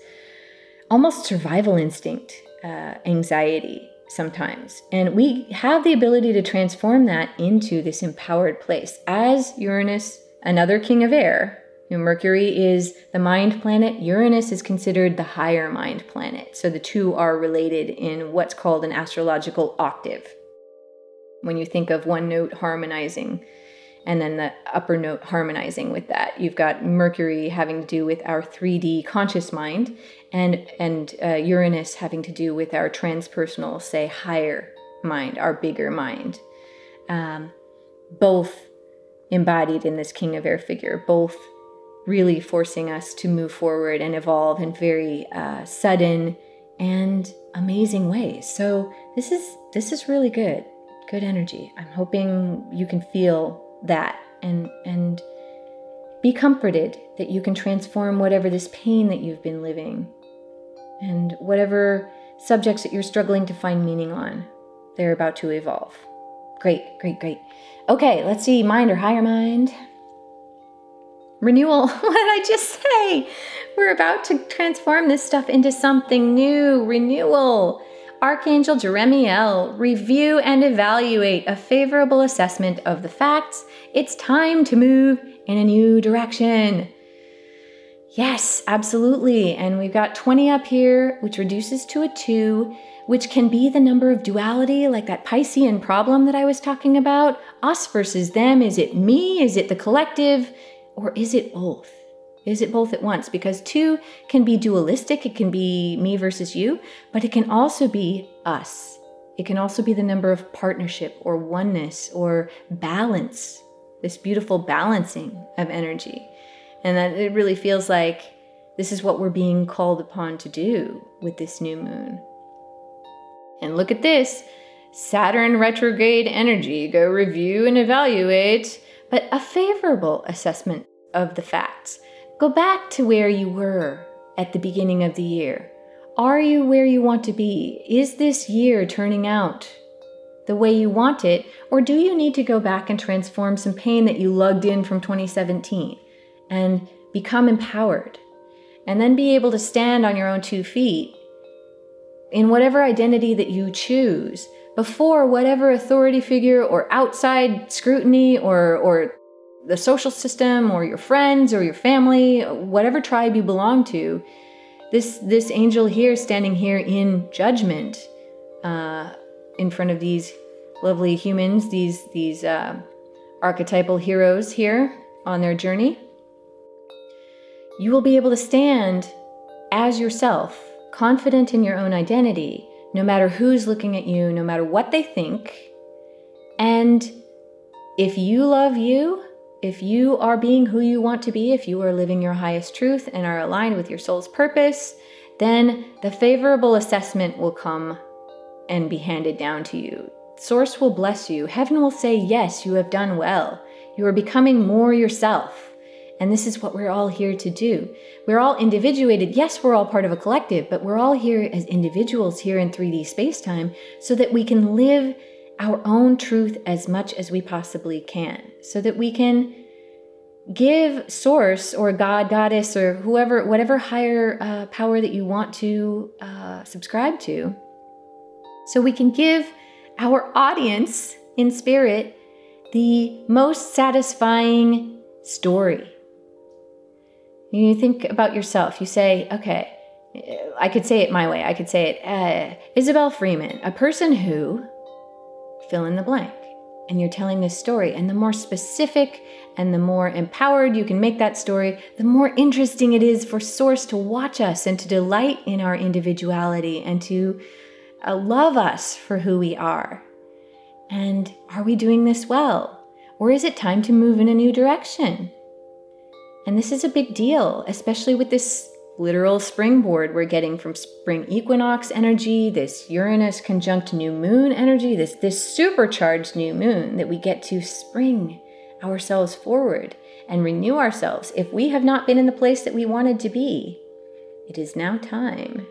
almost survival instinct, anxiety sometimes. And we have the ability to transform that into this empowered place. As Uranus, another king of air, Mercury is the mind planet. Uranus is considered the higher mind planet. So the two are related in what's called an astrological octave. When you think of one note harmonizing and then the upper note harmonizing with that, you've got Mercury having to do with our 3D conscious mind and Uranus having to do with our transpersonal, say, higher mind, our bigger mind. Both embodied in this king of air figure, both really forcing us to move forward and evolve in very sudden and amazing ways. So this is really good energy. I'm hoping you can feel that and be comforted that you can transform whatever this pain that you've been living and whatever subjects that you're struggling to find meaning on. They're about to evolve. Great. Okay, let's see, mind or higher mind. Renewal. What did I just say? We're about to transform this stuff into something new. Renewal. Archangel Jeremiel, review and evaluate a favorable assessment of the facts. It's time to move in a new direction. Yes, absolutely. And we've got 20 up here, which reduces to a 2, which can be the number of duality, like that Piscean problem that I was talking about. Us versus them. Is it me? Is it the collective? Or is it both? Is it both at once? Because 2 can be dualistic. It can be me versus you, but it can also be us. It can also be the number of partnership or oneness or balance, this beautiful balancing of energy. And that it really feels like this is what we're being called upon to do with this new moon. And look at this, Saturn retrograde energy. Go review and evaluate, but a favorable assessment of the facts. Go back to where you were at the beginning of the year. Are you where you want to be? Is this year turning out the way you want it? Or do you need to go back and transform some pain that you lugged in from 2017 and become empowered? And then be able to stand on your own 2 feet in whatever identity that you choose before whatever authority figure or outside scrutiny or the social system or your friends or your family, whatever tribe you belong to. This angel here standing here in judgment in front of these lovely humans, these archetypal heroes here on their journey. You will be able to stand as yourself, confident in your own identity, no matter who's looking at you, no matter what they think. And if you love you, if you are being who you want to be, if you are living your highest truth and are aligned with your soul's purpose, then the favorable assessment will come and be handed down to you. Source will bless you. Heaven will say, yes, you have done well. You are becoming more yourself. And this is what we're all here to do. We're all individuated. Yes, we're all part of a collective, but we're all here as individuals here in 3D space-time so that we can live our own truth as much as we possibly can, so that we can give Source or God, Goddess, or whoever, whatever higher power that you want to subscribe to, so we can give our audience in spirit the most satisfying story. You think about yourself. You say, okay, I could say it my way. I could say it, Izobel Freeman, a person who, fill in the blank. And you're telling this story. And the more specific and the more empowered you can make that story, the more interesting it is for Source to watch us and to delight in our individuality and to love us for who we are. And are we doing this well? Or is it time to move in a new direction? And this is a big deal, especially with this literal springboard we're getting from spring equinox energy, this Uranus conjunct new moon energy, this supercharged new moon that we get to spring ourselves forward and renew ourselves. If we have not been in the place that we wanted to be, it is now time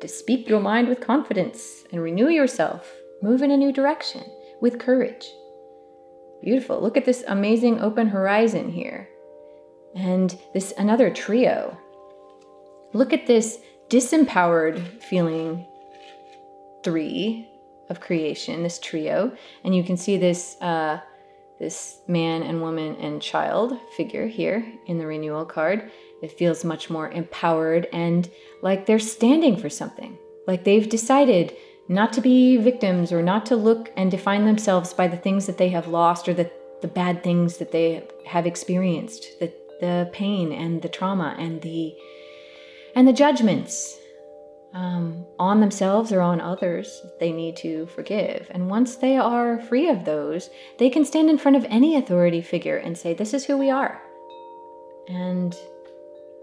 to speak your mind with confidence and renew yourself. Move in a new direction with courage. Beautiful. Look at this amazing open horizon here. And this another trio. Look at this disempowered feeling three of creation, this trio, and you can see this this man and woman and child figure here in the renewal card. It feels much more empowered and like they're standing for something, like they've decided not to be victims or not to look and define themselves by the things that they have lost or the bad things that they have experienced, the pain and the trauma and the judgments on themselves or on others they need to forgive. And once they are free of those, they can stand in front of any authority figure and say, this is who we are. And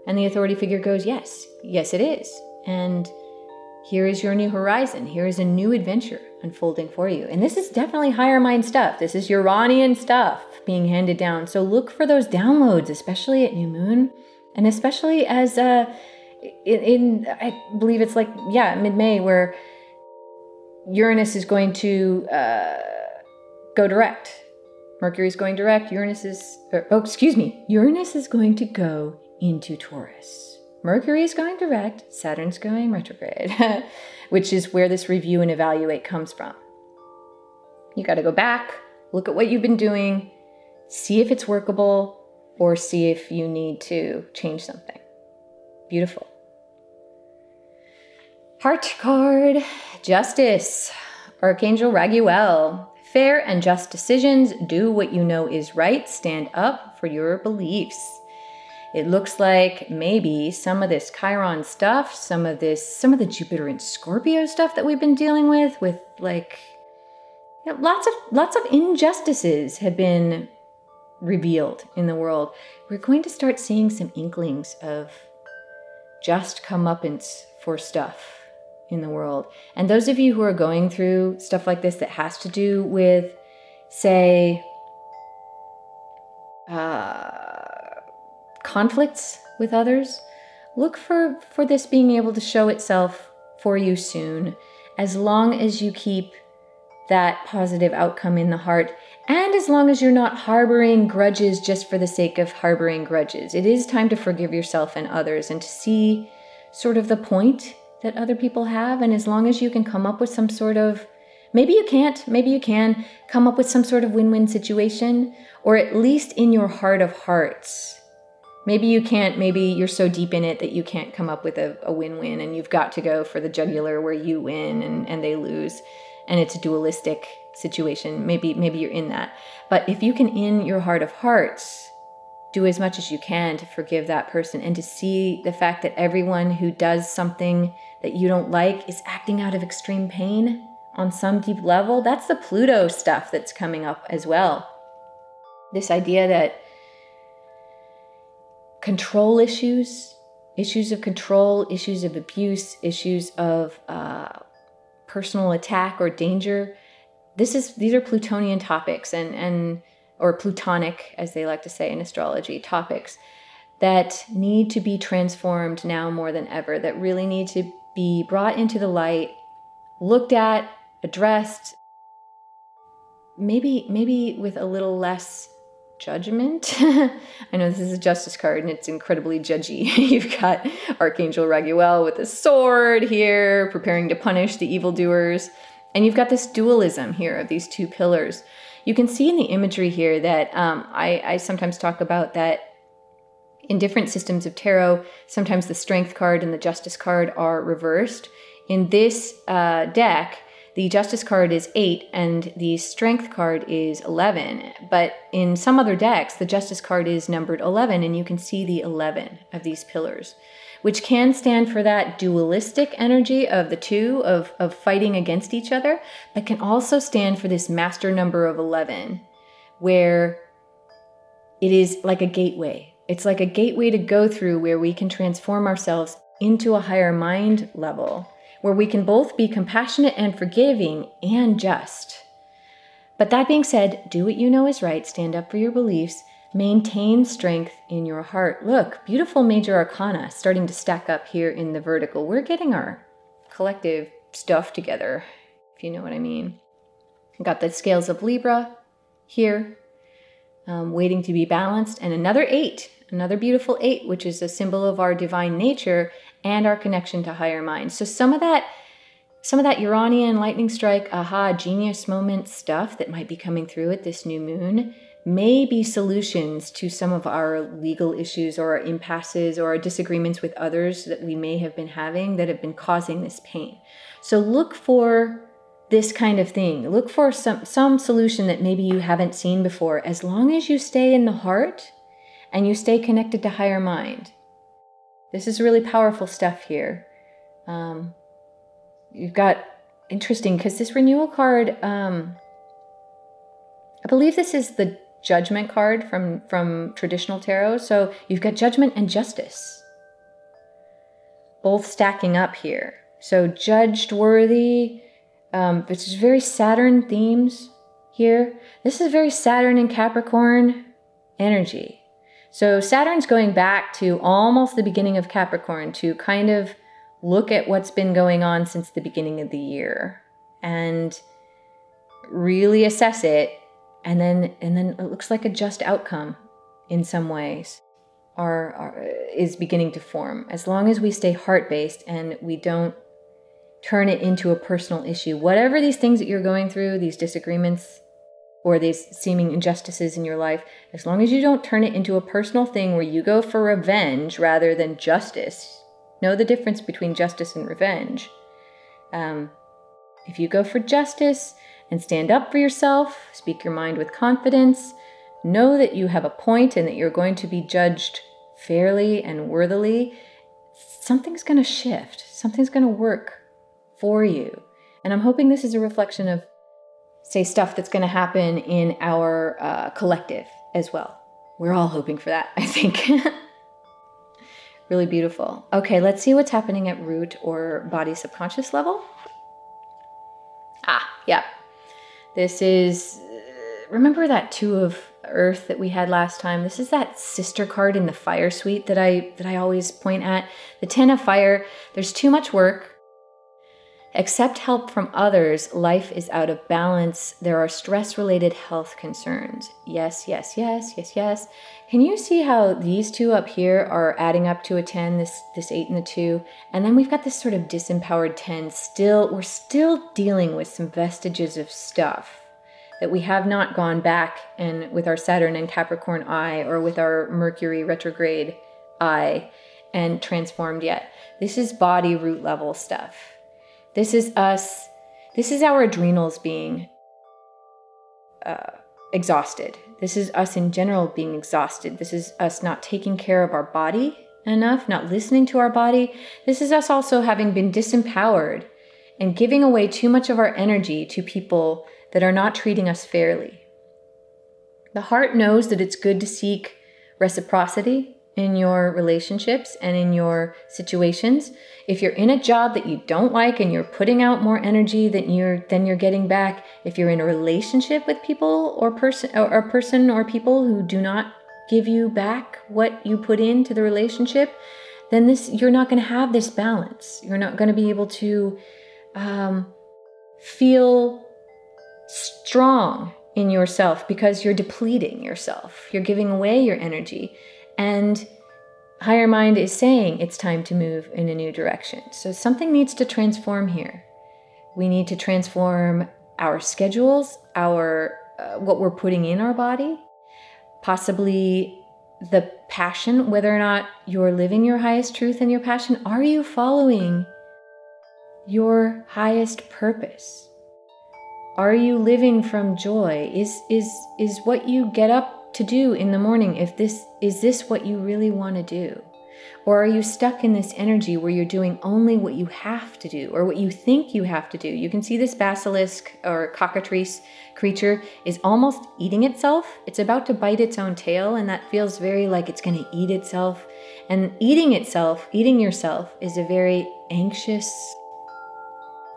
the authority figure goes, yes, yes it is. And here is your new horizon. Here is a new adventure unfolding for you. And this is definitely higher mind stuff. This is Uranian stuff being handed down. So look for those downloads, especially at new moon, and especially as I believe it's like, mid-May, where Uranus is going to go direct. Mercury's going direct. Uranus is going to go into Taurus. Mercury is going direct. Saturn's going retrograde, which is where this review and evaluate comes from. You got to go back, look at what you've been doing, see if it's workable, or see if you need to change something. Beautiful. Heart card, Justice, Archangel Raguel. Fair and just decisions. Do what you know is right. Stand up for your beliefs. It looks like maybe some of this Chiron stuff, some of the Jupiter and Scorpio stuff that we've been dealing with like, lots of injustices have been revealed in the world. We're going to start seeing some inklings of just comeuppance for stuff in the world. And those of you who are going through stuff like this that has to do with, say, conflicts with others, look for this being able to show itself for you soon, as long as you keep that positive outcome in the heart, and as long as you're not harboring grudges just for the sake of harboring grudges. It is time to forgive yourself and others and to see sort of the point that other people have. And as long as you can come up with some sort of, maybe you can come up with some sort of win-win situation, or at least in your heart of hearts. Maybe you can't, maybe you're so deep in it that you can't come up with a win-win, and you've got to go for the jugular where you win and they lose, and it's a dualistic situation. Maybe you're in that. But if you can, in your heart of hearts, do as much as you can to forgive that person and to see the fact that everyone who does something that you don't like is acting out of extreme pain on some deep level, that's the Pluto stuff that's coming up as well. This idea that control issues of control, issues of abuse, issues of personal attack or danger, these are Plutonian topics or Plutonic, as they like to say in astrology, topics that need to be transformed now more than ever, that really need to be brought into the light, looked at, addressed, maybe with a little less judgment. I know this is a Justice card and it's incredibly judgy. You've got Archangel Raguel with a sword here, preparing to punish the evildoers. And you've got this dualism here of these two pillars. You can see in the imagery here that I sometimes talk about that in different systems of tarot, sometimes the Strength card and the Justice card are reversed. In this deck, the Justice card is 8 and the Strength card is 11. But in some other decks, the Justice card is numbered 11, and you can see the 11 of these pillars, which can stand for that dualistic energy of the two, of fighting against each other, but can also stand for this master number of 11, where it is like a gateway. It's like a gateway to go through where we can transform ourselves into a higher mind level, where we can both be compassionate and forgiving and just. But that being said, do what you know is right, stand up for your beliefs, maintain strength in your heart. Look, beautiful major arcana starting to stack up here in the vertical. We're getting our collective stuff together, if you know what I mean. Got the scales of Libra here, waiting to be balanced, and another 8, another beautiful 8, which is a symbol of our divine nature and our connection to higher mind. So some of that some of that Uranian lightning strike, aha, genius moment stuff that might be coming through at this new moon may be solutions to some of our legal issues or our impasses or our disagreements with others that we may have been having that have been causing this pain. So look for this kind of thing. Look for some solution that maybe you haven't seen before, as long as you stay in the heart and you stay connected to higher mind. This is really powerful stuff here. You've got, interesting, because this renewal card, I believe this is the judgment card from traditional tarot. So you've got judgment and justice, both stacking up here. So judged worthy, which is very Saturn themes here. This is very Saturn and Capricorn energy. So Saturn's going back to almost the beginning of Capricorn to kind of look at what's been going on since the beginning of the year and really assess it. And then it looks like a just outcome in some ways is beginning to form. As long as we stay heart-based and we don't turn it into a personal issue. Whatever these things that you're going through, these disagreements or these seeming injustices in your life, as long as you don't turn it into a personal thing where you go for revenge rather than justice. Know the difference between justice and revenge. If you go for justice and stand up for yourself, speak your mind with confidence, know that you have a point and that you're going to be judged fairly and worthily, something's going to shift. Something's going to work for you. And I'm hoping this is a reflection of, say, stuff that's going to happen in our collective as well. We're all hoping for that, I think. Really beautiful. Okay, let's see what's happening at root or body subconscious level. Yeah. This is, remember that Two of Earth that we had last time? This is that sister card in the fire suite that I always point at. The 10 of Fire. There's too much work. Accept help from others. Life is out of balance. There are stress-related health concerns. Yes, yes, yes, yes, yes. Can you see how these two up here are adding up to a 10, this 8 and the 2? And then we've got this sort of disempowered 10. We're still dealing with some vestiges of stuff that we have not gone back and with our Saturn and Capricorn eye or with our Mercury retrograde eye and transformed yet. This is body root level stuff. This is us. This is our adrenals being exhausted. This is us in general being exhausted. This is us not taking care of our body enough, not listening to our body. This is us also having been disempowered and giving away too much of our energy to people that are not treating us fairly. The heart knows that it's good to seek reciprocity in your relationships and in your situations. If you're in a job that you don't like and you're putting out more energy than you're getting back, if you're in a relationship with people or person or people who do not give you back what you put into the relationship, then you're not going to have this balance. You're not going to be able to feel strong in yourself because you're depleting yourself. You're giving away your energy. And higher mind is saying it's time to move in a new direction. So something needs to transform here. We need to transform our schedules, what we're putting in our body, possibly the passion, whether or not you're living your highest truth and your passion. Are you following your highest purpose? Are you living from joy? Is what you get up to do in the morning, is this what you really want to do? Or are you stuck in this energy where you're doing only what you have to do or what you think you have to do? You can see this basilisk or cockatrice creature is almost eating itself. It's about to bite its own tail, and that feels very like it's going to eat itself. And eating yourself is a very anxious,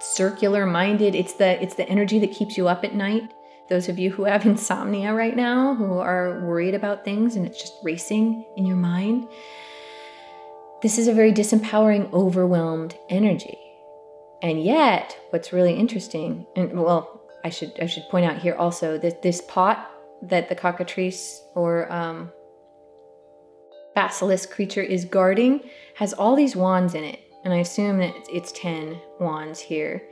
circular-minded, it's the energy that keeps you up at night. Those of you who have insomnia right now, who are worried about things and it's just racing in your mind, this is a very disempowering, overwhelmed energy. And yet, what's really interesting, and well, I should point out here also that this pot that the cockatrice or basilisk creature is guarding has all these wands in it. and I assume that it's 10 wands here,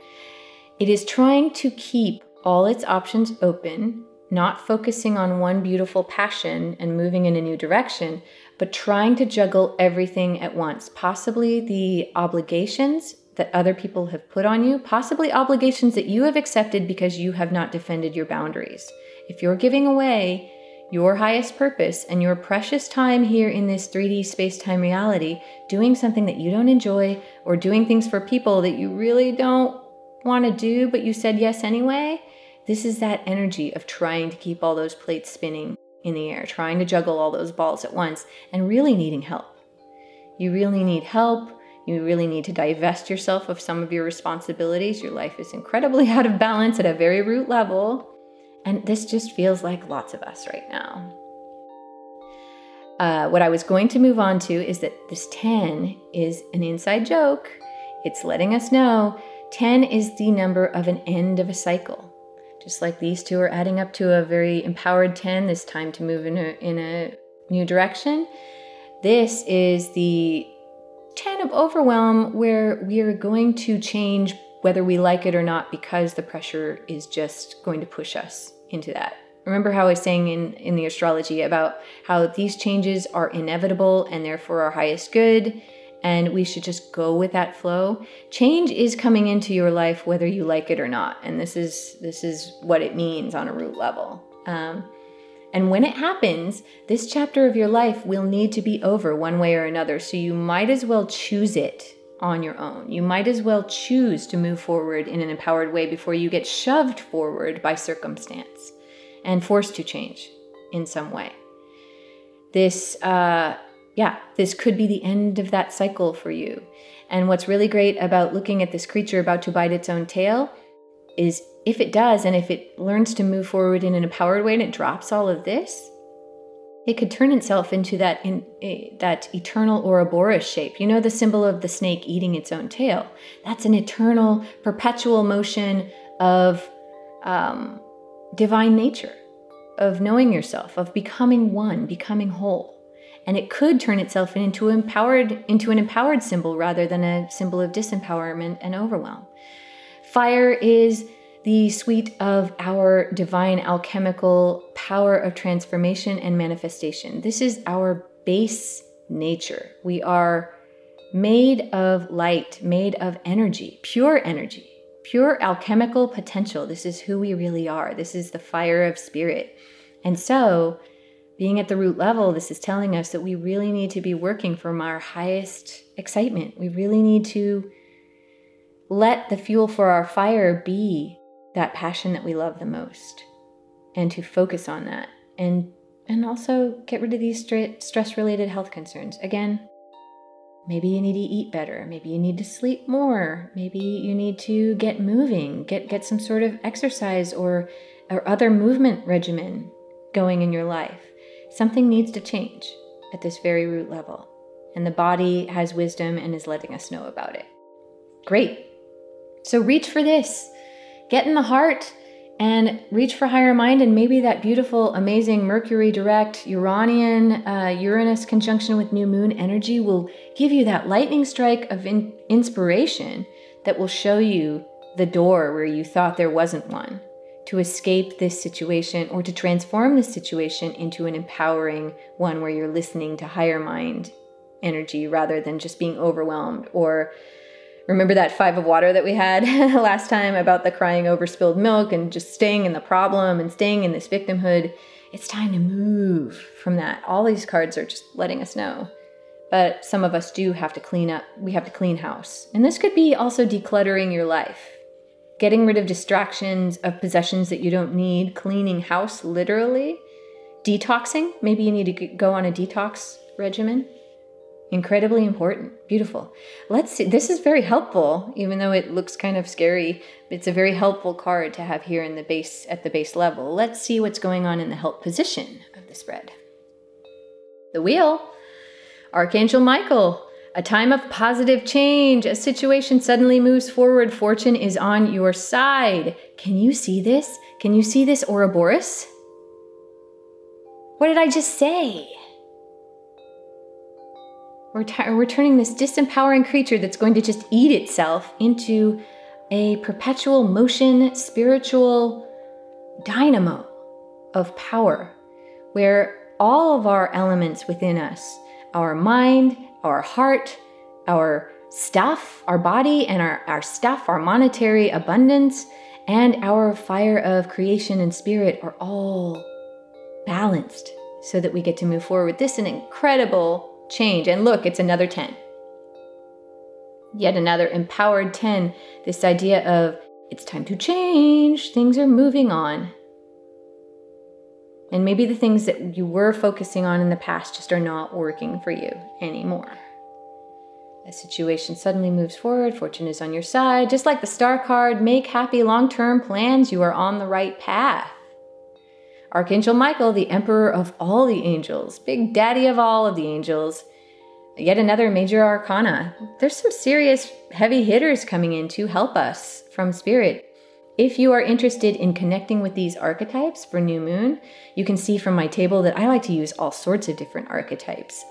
it is trying to keep all its options open, not focusing on one beautiful passion and moving in a new direction, but trying to juggle everything at once. Possibly the obligations that other people have put on you, possibly obligations that you have accepted because you have not defended your boundaries. If you're giving away your highest purpose and your precious time here in this 3D space-time reality, doing something that you don't enjoy or doing things for people that you really don't want to do, but you said yes anyway, this is that energy of trying to keep all those plates spinning in the air, trying to juggle all those balls at once and really needing help. You really need help. You really need to divest yourself of some of your responsibilities. Your life is incredibly out of balance at a very root level. And this just feels like lots of us right now. What I was going to move on to is that this 10 is an inside joke. It's letting us know 10 is the number of an end of a cycle. Just like these two are adding up to a very empowered 10, this time to move in a new direction. This is the 10 of overwhelm, where we are going to change whether we like it or not, because the pressure is just going to push us into that. Remember how I was saying in the astrology about how these changes are inevitable and therefore our highest good, and we should just go with that flow. Change is coming into your life whether you like it or not, and this is what it means on a root level. And when it happens, this chapter of your life will need to be over one way or another, so you might as well choose it on your own. You might as well choose to move forward in an empowered way before you get shoved forward by circumstance and forced to change in some way. This could be the end of that cycle for you. And what's really great about looking at this creature about to bite its own tail is if it does, and if it learns to move forward in an empowered way and it drops all of this, it could turn itself into that eternal Ouroboros shape. You know the symbol of the snake eating its own tail? That's an eternal, perpetual motion of divine nature, of knowing yourself, of becoming one, becoming whole. And it could turn itself into an empowered symbol rather than a symbol of disempowerment and overwhelm. Fire is the suite of our divine alchemical power of transformation and manifestation. This is our base nature. We are made of light, made of energy, pure alchemical potential. This is who we really are. This is the fire of spirit. And so, being at the root level, this is telling us that we really need to be working from our highest excitement. We really need to let the fuel for our fire be that passion that we love the most, and to focus on that, and also get rid of these stress-related health concerns. Again, maybe you need to eat better, maybe you need to sleep more, maybe you need to get moving, get some sort of exercise or other movement regimen going in your life. Something needs to change at this very root level, and the body has wisdom and is letting us know about it. Great. So reach for this. Get in the heart and reach for higher mind, and maybe that beautiful, amazing Mercury direct Uranian Uranus conjunction with new moon energy will give you that lightning strike of inspiration that will show you the door where you thought there wasn't one, to escape this situation or to transform this situation into an empowering one where you're listening to higher mind energy rather than just being overwhelmed. Or remember that 5 of water that we had last time about the crying over spilled milk and just staying in the problem and staying in this victimhood? It's time to move from that. All these cards are just letting us know. But some of us do have to clean up. We have to clean house. And this could be also decluttering your life. Getting rid of distractions of possessions that you don't need. Cleaning house, literally. Detoxing. Maybe you need to go on a detox regimen. Incredibly important. Beautiful. Let's see. This is very helpful, even though it looks kind of scary. It's a very helpful card to have here in the base, at the base level. Let's see what's going on in the help position of the spread. The wheel. Archangel Michael. A time of positive change. A situation suddenly moves forward. Fortune is on your side. Can you see this? Can you see this, Ouroboros? What did I just say? We're turning this disempowering creature that's going to just eat itself into a perpetual motion, spiritual dynamo of power, where all of our elements within us, our mind, our heart, our stuff, our body and our stuff, our monetary abundance, and our fire of creation and spirit are all balanced so that we get to move forward with this an incredible change. And look, it's another 10. Yet another empowered 10. This idea of it's time to change, things are moving on. And maybe the things that you were focusing on in the past just are not working for you anymore. A situation suddenly moves forward, fortune is on your side. Just like the star card, make happy long-term plans, you are on the right path. Archangel Michael, the emperor of all the angels, big daddy of all of the angels, yet another major arcana. There's some serious heavy hitters coming in to help us from spirit. If you are interested in connecting with these archetypes for new moon, you can see from my table that I like to use all sorts of different archetypes.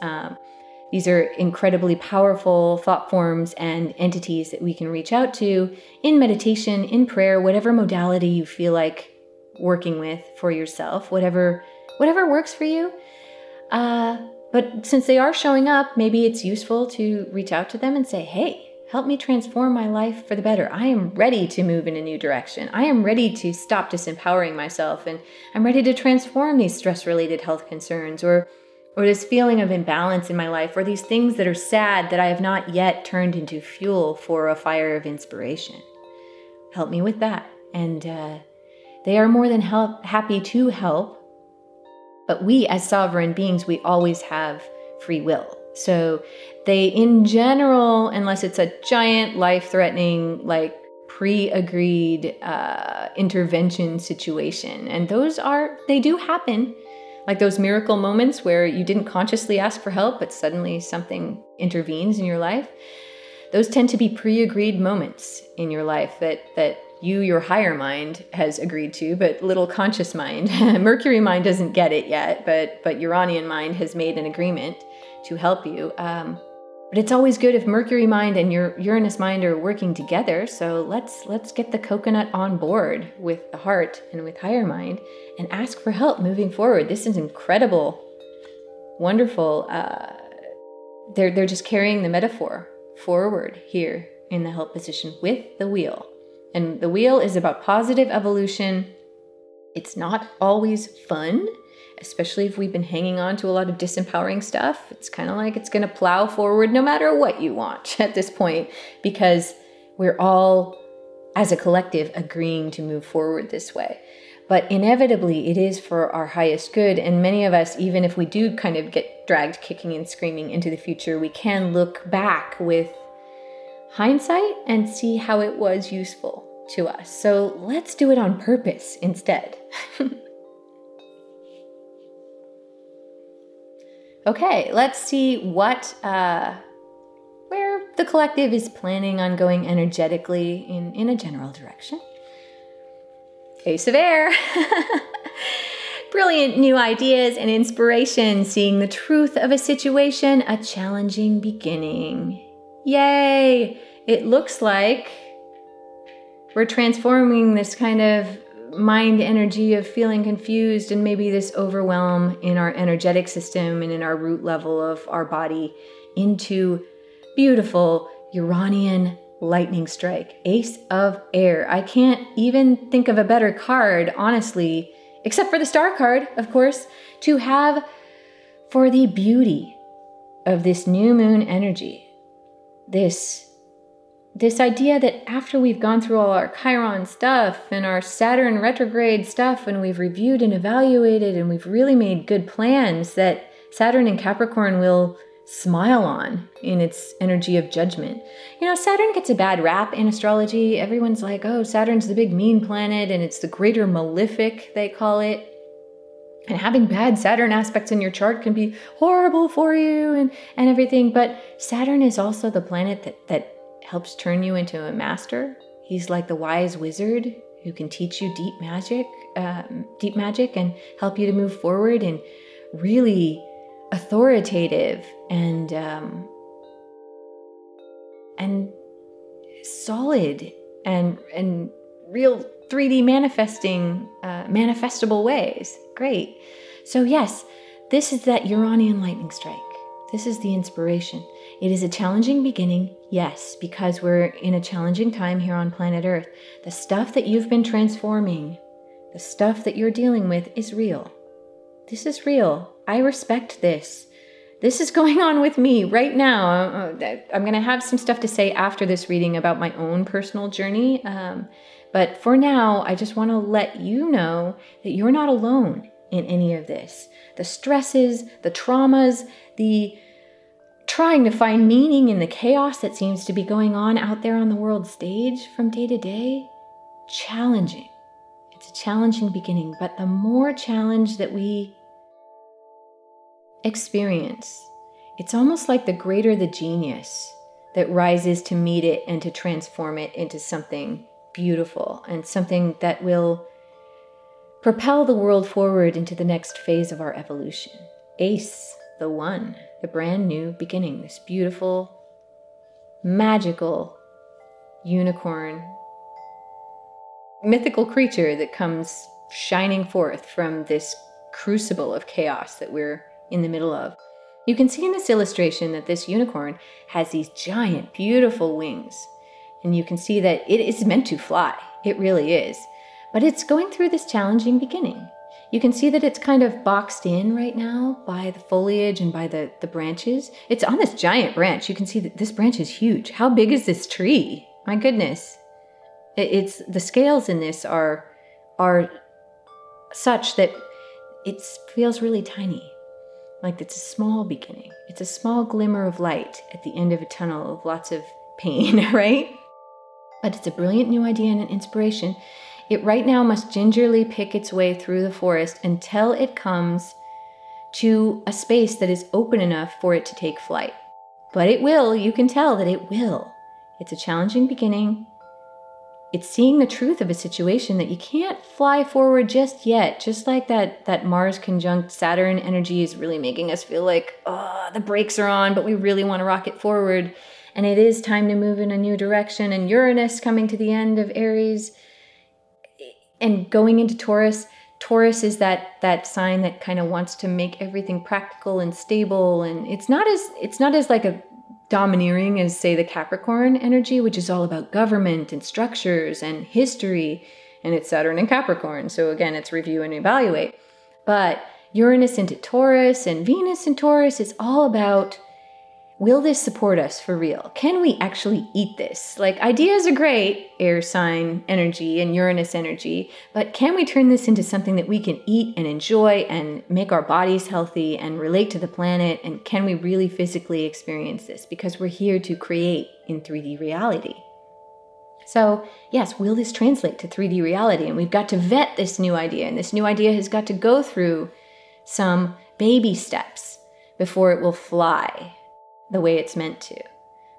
These are incredibly powerful thought forms and entities that we can reach out to in meditation, in prayer, whatever modality you feel like working with for yourself, whatever works for you. But since they are showing up, maybe it's useful to reach out to them and say, hey, help me transform my life for the better. I am ready to move in a new direction. I am ready to stop disempowering myself, and I'm ready to transform these stress-related health concerns or this feeling of imbalance in my life, or these things that are sad that I have not yet turned into fuel for a fire of inspiration. Help me with that. And they are more than happy to help. But we as sovereign beings, we always have free will. So they, in general, unless it's a giant life-threatening, like pre-agreed intervention situation, and they do happen, like those miracle moments where you didn't consciously ask for help, but suddenly something intervenes in your life. Those tend to be pre-agreed moments in your life that your higher mind has agreed to, but little conscious mind, Mercury mind doesn't get it yet, but Uranian mind has made an agreement to help you. But it's always good if Mercury mind and your Uranus mind are working together. So let's get the coconut on board with the heart and with higher mind and ask for help moving forward. This is incredible, wonderful. They're just carrying the metaphor forward here in the help position with the wheel. And the wheel is about positive evolution. It's not always fun, especially if we've been hanging on to a lot of disempowering stuff. It's kind of like it's going to plow forward no matter what you want at this point, because we're all, as a collective, agreeing to move forward this way. But inevitably, it is for our highest good. And many of us, even if we do kind of get dragged kicking and screaming into the future, we can look back with hindsight and see how it was useful to us. So let's do it on purpose instead. Okay, let's see where the collective is planning on going energetically in a general direction. Ace of Air. Brilliant new ideas and inspiration, seeing the truth of a situation, a challenging beginning. Yay! It looks like we're transforming this kind of mind energy of feeling confused and maybe this overwhelm in our energetic system and in our root level of our body into beautiful Uranian lightning strike. Ace of Air. I can't even think of a better card, honestly, except for the star card, of course, to have for the beauty of this new moon energy. This idea that after we've gone through all our Chiron stuff and our Saturn retrograde stuff and we've reviewed and evaluated and we've really made good plans, that Saturn in Capricorn will smile on in its energy of judgment. You know, Saturn gets a bad rap in astrology. Everyone's like, oh, Saturn's the big mean planet and it's the greater malefic, they call it. And having bad Saturn aspects in your chart can be horrible for you and everything. But Saturn is also the planet that helps turn you into a master. He's like the wise wizard who can teach you deep magic and help you to move forward in really authoritative and and solid and real 3D manifesting, manifestable ways. Great. So yes, this is that Uranian lightning strike. This is the inspiration. It is a challenging beginning, yes, because we're in a challenging time here on planet Earth. The stuff that you've been transforming, the stuff that you're dealing with is real. This is real. I respect this. This is going on with me right now. I'm going to have some stuff to say after this reading about my own personal journey. But for now, I just want to let you know that you're not alone in any of this. The stresses, the traumas, the trying to find meaning in the chaos that seems to be going on out there on the world stage from day to day, challenging. It's a challenging beginning, but the more challenge that we experience, it's almost like the greater the genius that rises to meet it and to transform it into something beautiful and something that will propel the world forward into the next phase of our evolution. Ace, the one, the brand new beginning, this beautiful, magical unicorn, mythical creature that comes shining forth from this crucible of chaos that we're in the middle of. You can see in this illustration that this unicorn has these giant, beautiful wings. And you can see that it is meant to fly. It really is. But it's going through this challenging beginning. You can see that it's kind of boxed in right now by the foliage and by the branches. It's on this giant branch. You can see that this branch is huge. How big is this tree? My goodness. It's the scales in this are such that it feels really tiny. Like it's a small beginning. It's a small glimmer of light at the end of a tunnel of lots of pain, right? But it's a brilliant new idea and an inspiration. It right now must gingerly pick its way through the forest until it comes to a space that is open enough for it to take flight. But it will, you can tell that it will. It's a challenging beginning. It's seeing the truth of a situation that you can't fly forward just yet. Just like that Mars conjunct Saturn energy is really making us feel like, oh, the brakes are on, but we really want to rocket forward. And it is time to move in a new direction. And Uranus coming to the end of Aries and going into Taurus. Taurus is that sign that kind of wants to make everything practical and stable. And it's not as like a domineering as, say, the Capricorn energy, which is all about government and structures and history, and it's Saturn and Capricorn. So again, it's review and evaluate. But Uranus into Taurus and Venus in Taurus is all about, will this support us for real? Can we actually eat this? Like, ideas are great, air sign energy and Uranus energy, but can we turn this into something that we can eat and enjoy and make our bodies healthy and relate to the planet? And can we really physically experience this? Because we're here to create in 3D reality. So yes, will this translate to 3D reality? And we've got to vet this new idea. And this new idea has got to go through some baby steps before it will fly the way it's meant to.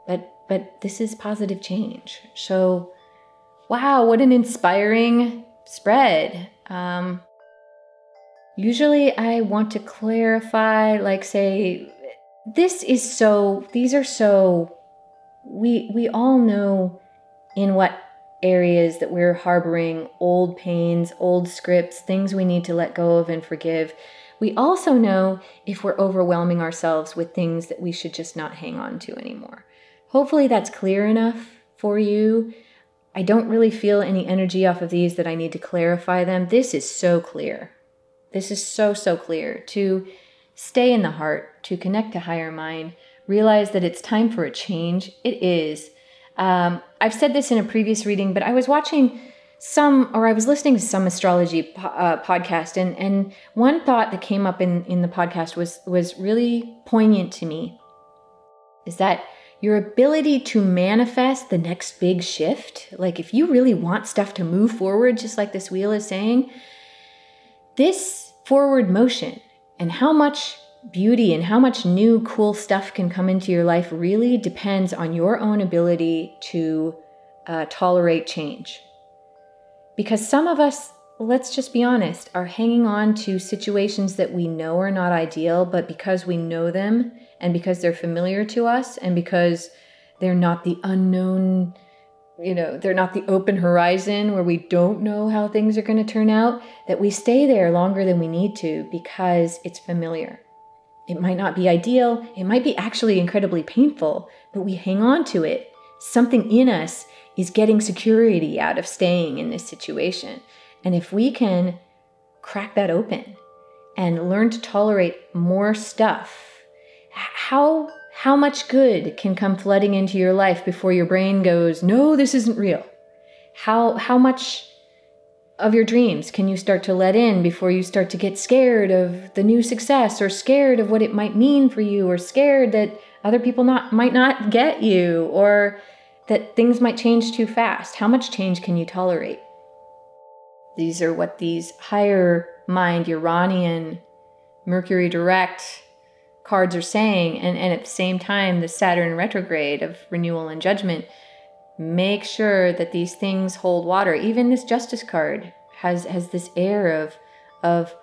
But this is positive change. So, wow, what an inspiring spread. Usually I want to clarify, like say, we all know in what areas that we're harboring old pains, old scripts, things we need to let go of and forgive. We also know if we're overwhelming ourselves with things that we should just not hang on to anymore. Hopefully that's clear enough for you. I don't really feel any energy off of these that I need to clarify them. This is so clear. This is so clear. To stay in the heart, to connect to higher mind, realize that it's time for a change. It is. I've said this in a previous reading, but I was listening to some astrology podcast, and one thought that came up in the podcast was really poignant to me, is that your ability to manifest the next big shift, like if you really want stuff to move forward, just like this wheel is saying, this forward motion and how much beauty and how much new cool stuff can come into your life really depends on your own ability to tolerate change. Because some of us, let's just be honest, are hanging on to situations that we know are not ideal, but because we know them and because they're familiar to us and because They're not the unknown, they're not the open horizon where we don't know how things are going to turn out, that we stay there longer than we need to because it's familiar. It might not be ideal. It might be actually incredibly painful, but we hang on to it. Something in us is getting security out of staying in this situation. And if we can crack that open and learn to tolerate more stuff, how much good can come flooding into your life before your brain goes, no, this isn't real? How much of your dreams can you start to let in before you start to get scared of the new success, or scared of what it might mean for you, or scared that other people might not get you, or that things might change too fast? How much change can you tolerate? These are what these higher mind, Uranian, Mercury direct cards are saying. And at the same time, the Saturn retrograde of renewal and judgment. Make sure that these things hold water. Even this Justice card has this air of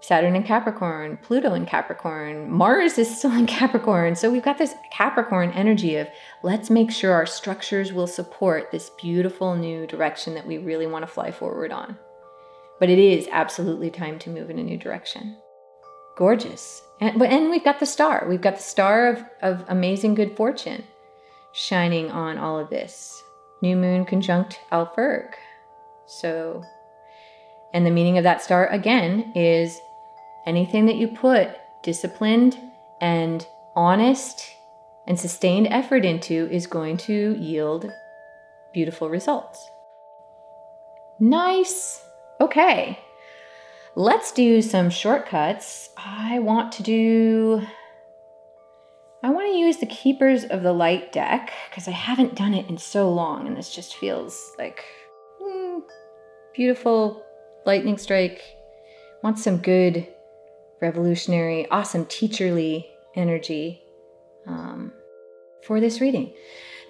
Saturn in Capricorn, Pluto in Capricorn, Mars is still in Capricorn. So we've got this Capricorn energy of let's make sure our structures will support this beautiful new direction that we really want to fly forward on. But it is absolutely time to move in a new direction. Gorgeous. And we've got the star. We've got the star of amazing good fortune shining on all of this. New moon conjunct Alpherg. So, and the meaning of that star again is anything that you put disciplined and honest and sustained effort into is going to yield beautiful results. Nice. Okay. Let's do some shortcuts. I want to use the Keepers of the Light deck because I haven't done it in so long, and this just feels like beautiful lightning strike. Want some good revolutionary, awesome teacherly energy for this reading.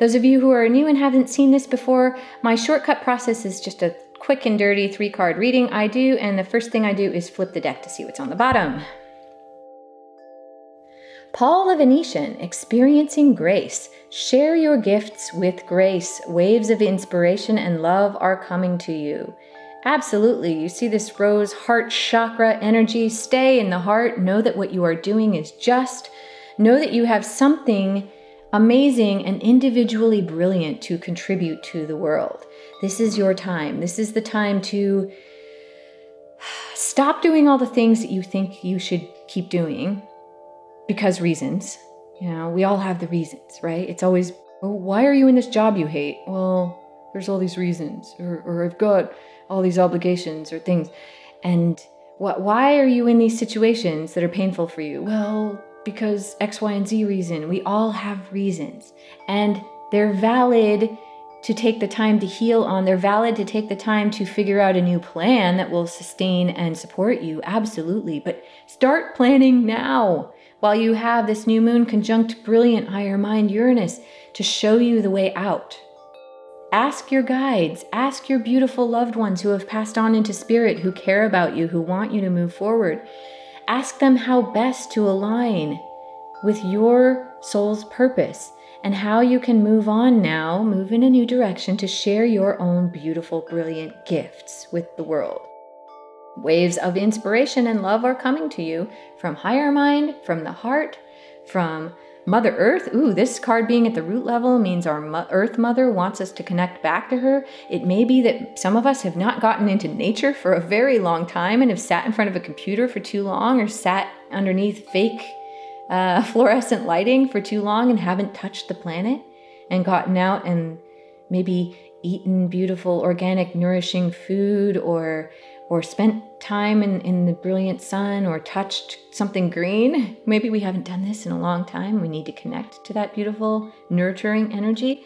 Those of you who are new and haven't seen this before, my shortcut process is just a quick and dirty 3-card reading I do, and the first thing I do is flip the deck to see what's on the bottom. Paul the Venetian, experiencing grace. Share your gifts with grace. Waves of inspiration and love are coming to you. Absolutely. You see this rose heart chakra energy. Stay in the heart. Know that what you are doing is just. Know that you have something amazing and individually brilliant to contribute to the world. This is your time. This is the time to stop doing all the things that you think you should keep doing. Because reasons, we all have the reasons, right? It's always, oh, why are you in this job you hate? Well, there's all these reasons, or I've got all these obligations or things. And why are you in these situations that are painful for you? Well, because X, Y, and Z reason. We all have reasons, and they're valid to take the time to heal on. They're valid to take the time to figure out a new plan that will sustain and support you. Absolutely. But start planning now. While you have this new moon conjunct brilliant higher mind Uranus to show you the way out. Ask your guides, ask your beautiful loved ones who have passed on into spirit, who care about you, who want you to move forward. Ask them how best to align with your soul's purpose and how you can move on now, move in a new direction to share your own beautiful, brilliant gifts with the world. Waves of inspiration and love are coming to you from higher mind, from the heart, from Mother Earth. Ooh, this card being at the root level means our Earth Mother wants us to connect back to her. It may be that some of us have not gotten into nature for a very long time and have sat in front of a computer for too long, or sat underneath fake fluorescent lighting for too long and haven't touched the planet and gotten out and maybe eaten beautiful, organic, nourishing food, or spent time in the brilliant sun, or touched something green. Maybe we haven't done this in a long time. We need to connect to that beautiful, nurturing energy.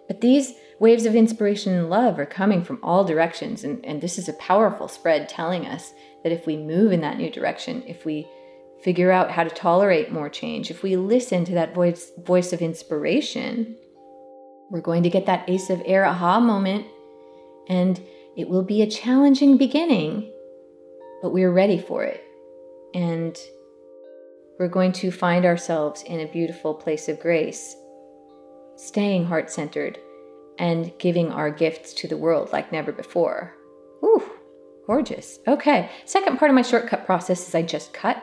But these waves of inspiration and love are coming from all directions. And this is a powerful spread telling us that if we move in that new direction, if we figure out how to tolerate more change, if we listen to that voice of inspiration, we're going to get that Ace of Air aha moment. And it will be a challenging beginning, but we're ready for it. And we're going to find ourselves in a beautiful place of grace. staying heart-centered, and giving our gifts to the world like never before. Ooh, gorgeous. Okay, second part of my shortcut process is I just cut.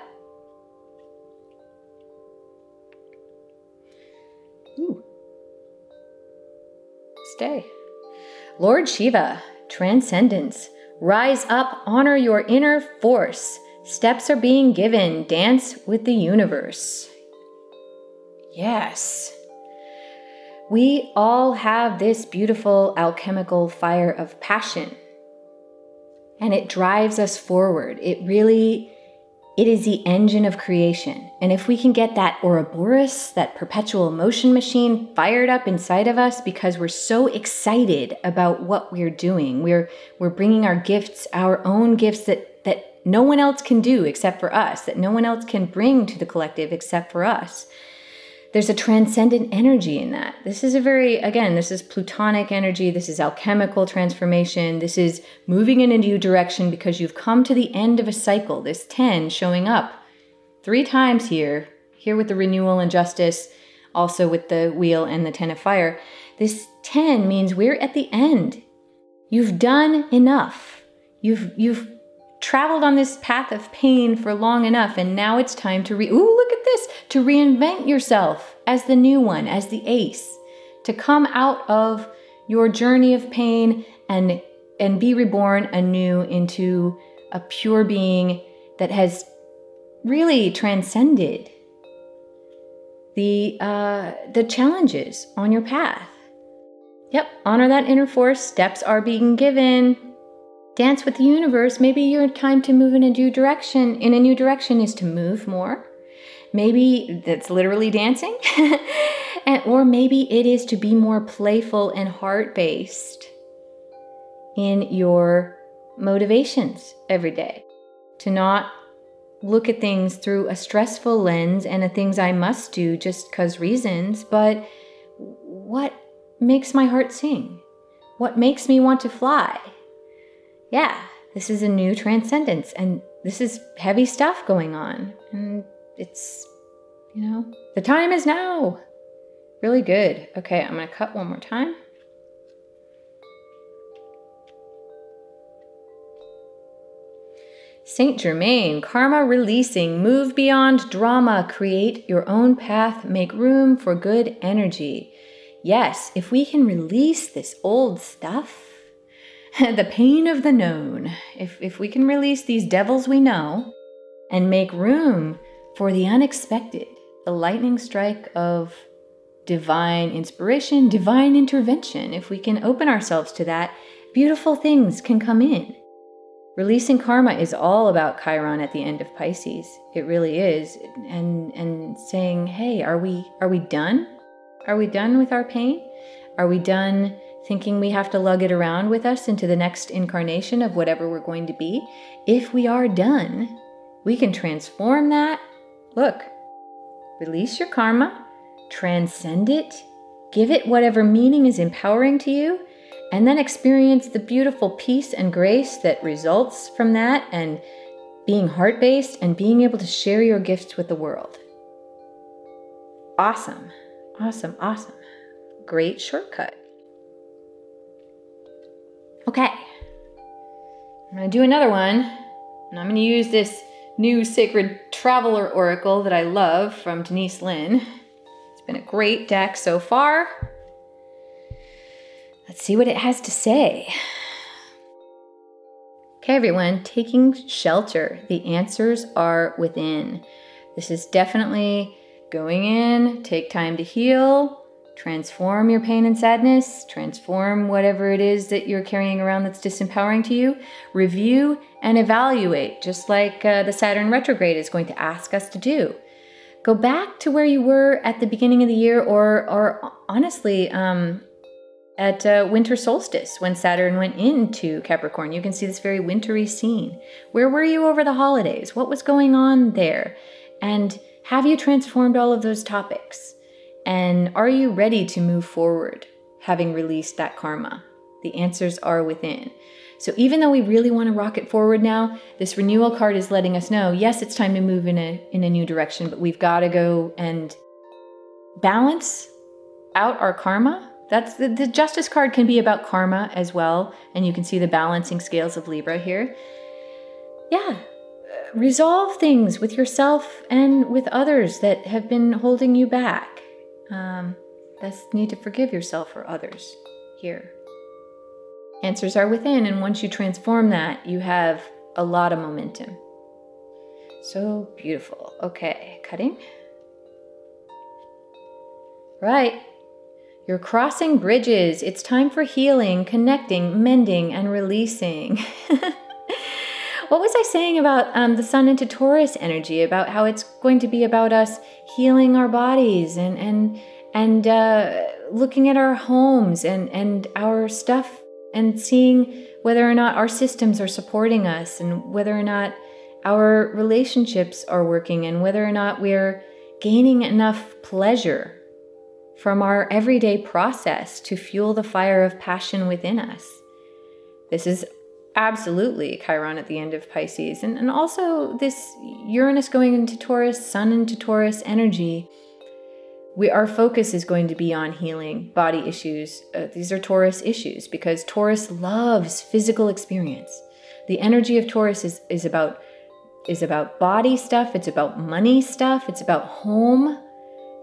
Ooh. Stay. Lord Shiva, transcendence. Rise up, honor your inner force. Steps are being given. Dance with the universe. Yes. We all have this beautiful alchemical fire of passion, and it drives us forward. It is the engine of creation. And if we can get that Ouroboros, that perpetual motion machine, fired up inside of us because we're so excited about what we're doing, we're bringing our gifts, our own gifts that no one else can do except for us, that no one else can bring to the collective except for us. There's a transcendent energy in that. This is this is plutonic energy. This is alchemical transformation. This is moving in a new direction because you've come to the end of a cycle. This 10 showing up 3 times here with the renewal and justice, also with the wheel and the 10 of fire. This 10 means we're at the end. You've done enough. You've traveled on this path of pain for long enough, and now it's time to look at this, to reinvent yourself as the new one, as the ace, to come out of your journey of pain and be reborn anew into a pure being that has really transcended the challenges on your path. Yep, honor that inner force. Steps are being given. Dance with the universe. Maybe your time to move in a new direction is to move more. Maybe that's literally dancing. Or maybe it is to be more playful and heart-based in your motivations every day. To not look at things through a stressful lens and a things I must do just 'cause reasons, but what makes my heart sing? What makes me want to fly? Yeah, this is a new transcendence, and this is heavy stuff going on. And it's, the time is now. Really good. Okay, I'm going to cut one more time. Saint Germain, karma releasing, move beyond drama, create your own path, make room for good energy. Yes, if we can release this old stuff, the pain of the known, if we can release these devils we know and make room for the unexpected, the lightning strike of divine inspiration, divine intervention, if we can open ourselves to that, beautiful things can come in. Releasing karma is all about Chiron at the end of Pisces. It really is. And saying, hey, are we done? Are we done with our pain? Are we done thinking we have to lug it around with us into the next incarnation of whatever we're going to be? If we are done, we can transform that. Look, release your karma, transcend it, give it whatever meaning is empowering to you, and then experience the beautiful peace and grace that results from that, and being heart-based and being able to share your gifts with the world. Awesome, awesome, awesome. Great shortcut. Okay, I'm going to do another one, and I'm going to use this new Sacred Traveler Oracle that I love from Denise Lynn. It's been a great deck so far. Let's see what it has to say. Okay, everyone, taking shelter. The answers are within. This is definitely going in, take time to heal, transform your pain and sadness, transform whatever it is that you're carrying around that's disempowering to you, review and evaluate, just like the Saturn retrograde is going to ask us to do. Go back to where you were at the beginning of the year, or honestly, at winter solstice when Saturn went into Capricorn. You can see this very wintry scene. Where were you over the holidays? What was going on there? And have you transformed all of those topics? And are you ready to move forward, having released that karma? The answers are within. So even though we really want to rocket forward now, this renewal card is letting us know, yes, it's time to move in a new direction, but we've got to go and balance out our karma. That's the Justice card can be about karma as well. And you can see the balancing scales of Libra here. Yeah. Resolve things with yourself and with others that have been holding you back. That's need to forgive yourself or others here. Answers are within, and once you transform that, you have a lot of momentum. So beautiful. Okay, cutting. Right. You're crossing bridges. It's time for healing, connecting, mending, and releasing. What was I saying about the Sun into Taurus energy, about how it's going to be about us healing our bodies and looking at our homes and our stuff and seeing whether or not our systems are supporting us and whether or not our relationships are working and whether or not we're gaining enough pleasure from our everyday process to fuel the fire of passion within us. This is absolutely Chiron at the end of Pisces. And also this Uranus going into Taurus, Sun into Taurus energy. Our focus is going to be on healing body issues. These are Taurus issues because Taurus loves physical experience. The energy of Taurus is about body stuff. It's about money stuff. It's about home.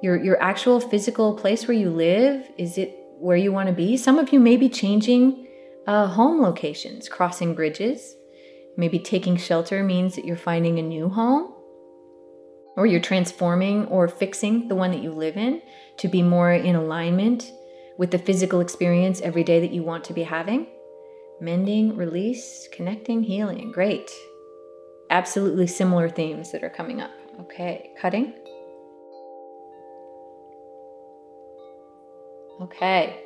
Your actual physical place where you live. Is it where you want to be? Some of you may be changing home locations, crossing bridges. Maybe taking shelter means that you're finding a new home, or you're transforming or fixing the one that you live in to be more in alignment with the physical experience every day that you want to be having. Mending, release, connecting, healing. Great. Absolutely similar themes that are coming up. Okay, cutting. Okay.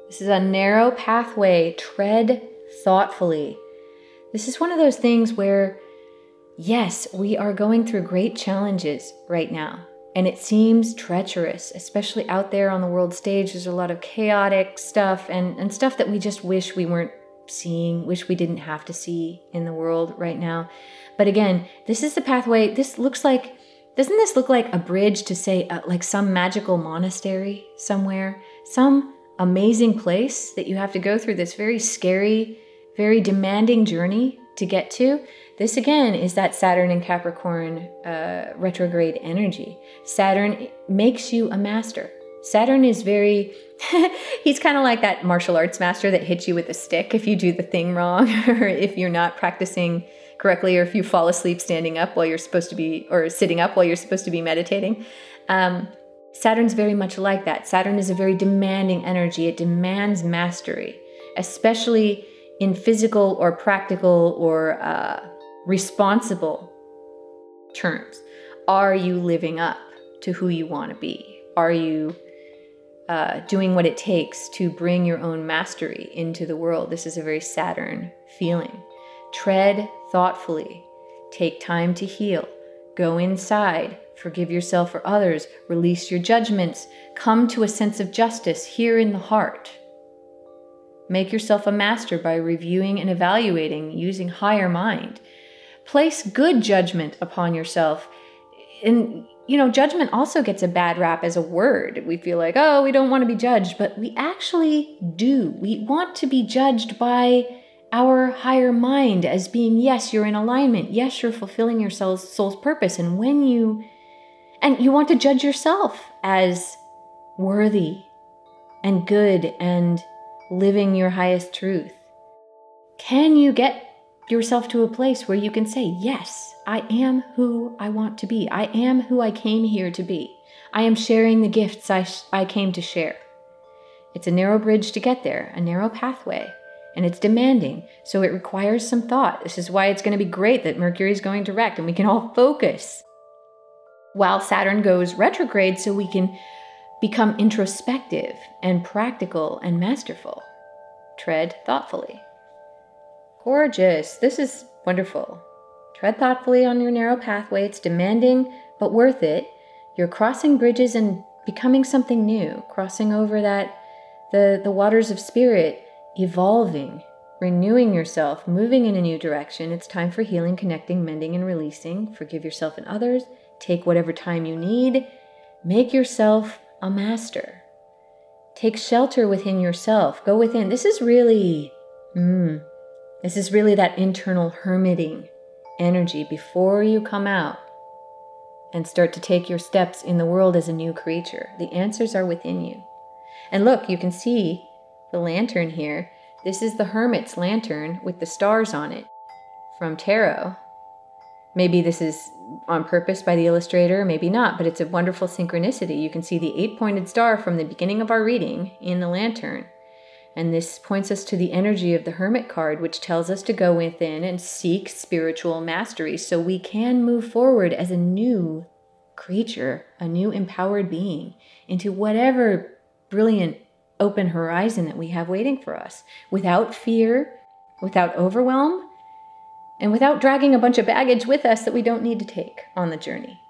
This is a narrow pathway. Tread thoughtfully. This is one of those things where, yes, we are going through great challenges right now. And it seems treacherous, especially out there on the world stage. There's a lot of chaotic stuff and stuff that we just wish we weren't seeing, wish we didn't have to see in the world right now. But again, this is the pathway. Doesn't this look like a bridge to say like some magical monastery somewhere? Some amazing place that you have to go through this very scary, very demanding journey to get to. This again is that Saturn in Capricorn retrograde energy. Saturn makes you a master. Saturn is very, he's kind of like that martial arts master that hits you with a stick if you do the thing wrong, or if you're not practicing correctly, or if you fall asleep standing up while you're supposed to be, or sitting up while you're supposed to be meditating. Saturn's very much like that. Saturn is a very demanding energy. It demands mastery, especially in physical or practical or responsible terms. Are you living up to who you want to be? Are you doing what it takes to bring your own mastery into the world? This is a very Saturn feeling. Tread thoughtfully. Take time to heal. Go inside. Forgive yourself or others. Release your judgments. Come to a sense of justice here in the heart. Make yourself a master by reviewing and evaluating using higher mind. Place good judgment upon yourself. And, judgment also gets a bad rap as a word. We feel like, oh, we don't want to be judged, but we actually do. We want to be judged by our higher mind as being, yes, you're in alignment. Yes, you're fulfilling your soul's purpose. And you want to judge yourself as worthy and good and living your highest truth. Can you get yourself to a place where you can say, yes, I am who I want to be. I am who I came here to be. I am sharing the gifts I came to share. It's a narrow bridge to get there, a narrow pathway, and it's demanding, so it requires some thought. This is why it's going to be great that Mercury is going direct and we can all focus while Saturn goes retrograde, so we can become introspective and practical and masterful. Tread thoughtfully. Gorgeous. This is wonderful. Tread thoughtfully on your narrow pathway. It's demanding, but worth it. You're crossing bridges and becoming something new, crossing over the waters of spirit, evolving, renewing yourself, moving in a new direction. It's time for healing, connecting, mending, and releasing. Forgive yourself and others. Take whatever time you need. Make yourself a master. Take shelter within yourself. Go within. This is really that internal hermiting energy before you come out and start to take your steps in the world as a new creature. The answers are within you. And look, you can see the lantern here. This is the Hermit's lantern with the stars on it from tarot. Maybe this is on purpose by the illustrator, maybe not, but it's a wonderful synchronicity. You can see the 8-pointed star from the beginning of our reading in the lantern. And this points us to the energy of the Hermit card, which tells us to go within and seek spiritual mastery so we can move forward as a new creature, a new empowered being into whatever brilliant open horizon that we have waiting for us, without fear, without overwhelm, and without dragging a bunch of baggage with us that we don't need to take on the journey.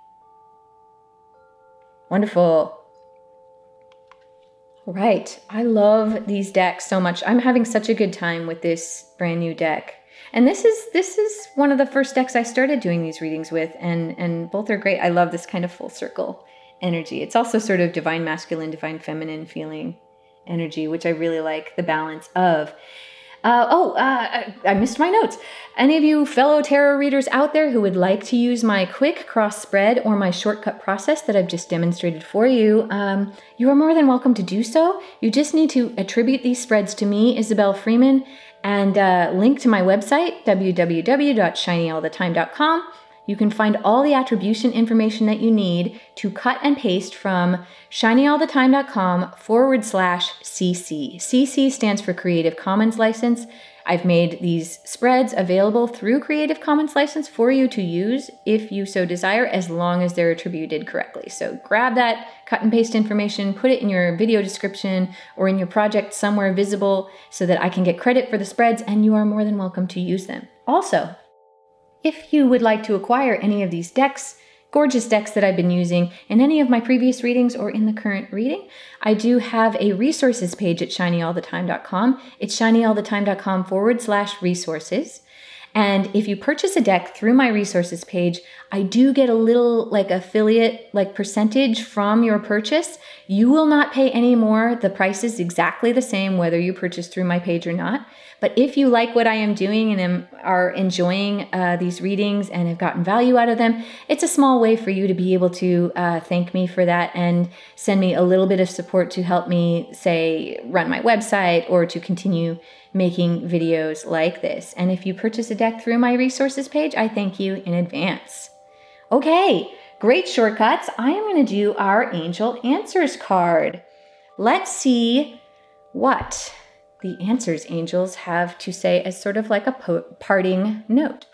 Wonderful. All right. I love these decks so much. I'm having such a good time with this brand new deck. And this is one of the first decks I started doing these readings with, and both are great. I love this kind of full circle energy. It's also sort of divine masculine, divine feminine feeling energy, which I really like the balance of. I missed my notes. Any of you fellow tarot readers out there who would like to use my quick cross spread or my shortcut process that I've just demonstrated for you, you are more than welcome to do so. You just need to attribute these spreads to me, Izobel Freeman, and link to my website, www.shinyallthetime.com. You can find all the attribution information that you need to cut and paste from shinyallthetime.com/CC. CC stands for Creative Commons license. I've made these spreads available through Creative Commons license for you to use if you so desire, as long as they're attributed correctly. So grab that cut and paste information, put it in your video description or in your project somewhere visible so that I can get credit for the spreads, and you are more than welcome to use them. Also, if you would like to acquire any of these decks, gorgeous decks that I've been using in any of my previous readings or in the current reading, I do have a resources page at shinyallthetime.com. It's shinyallthetime.com/resources. And if you purchase a deck through my resources page, I do get a little affiliate percentage from your purchase. You will not pay any more. The price is exactly the same whether you purchase through my page or not. But if you like what I am doing and are enjoying these readings and have gotten value out of them, it's a small way for you to be able to thank me for that and send me a little bit of support to help me, say, run my website or to continue making videos like this. And if you purchase a deck through my resources page, I thank you in advance. Okay, great shortcuts. I am going to do our Angel Answers card. Let's see what the answers angels have to say as sort of like a parting note.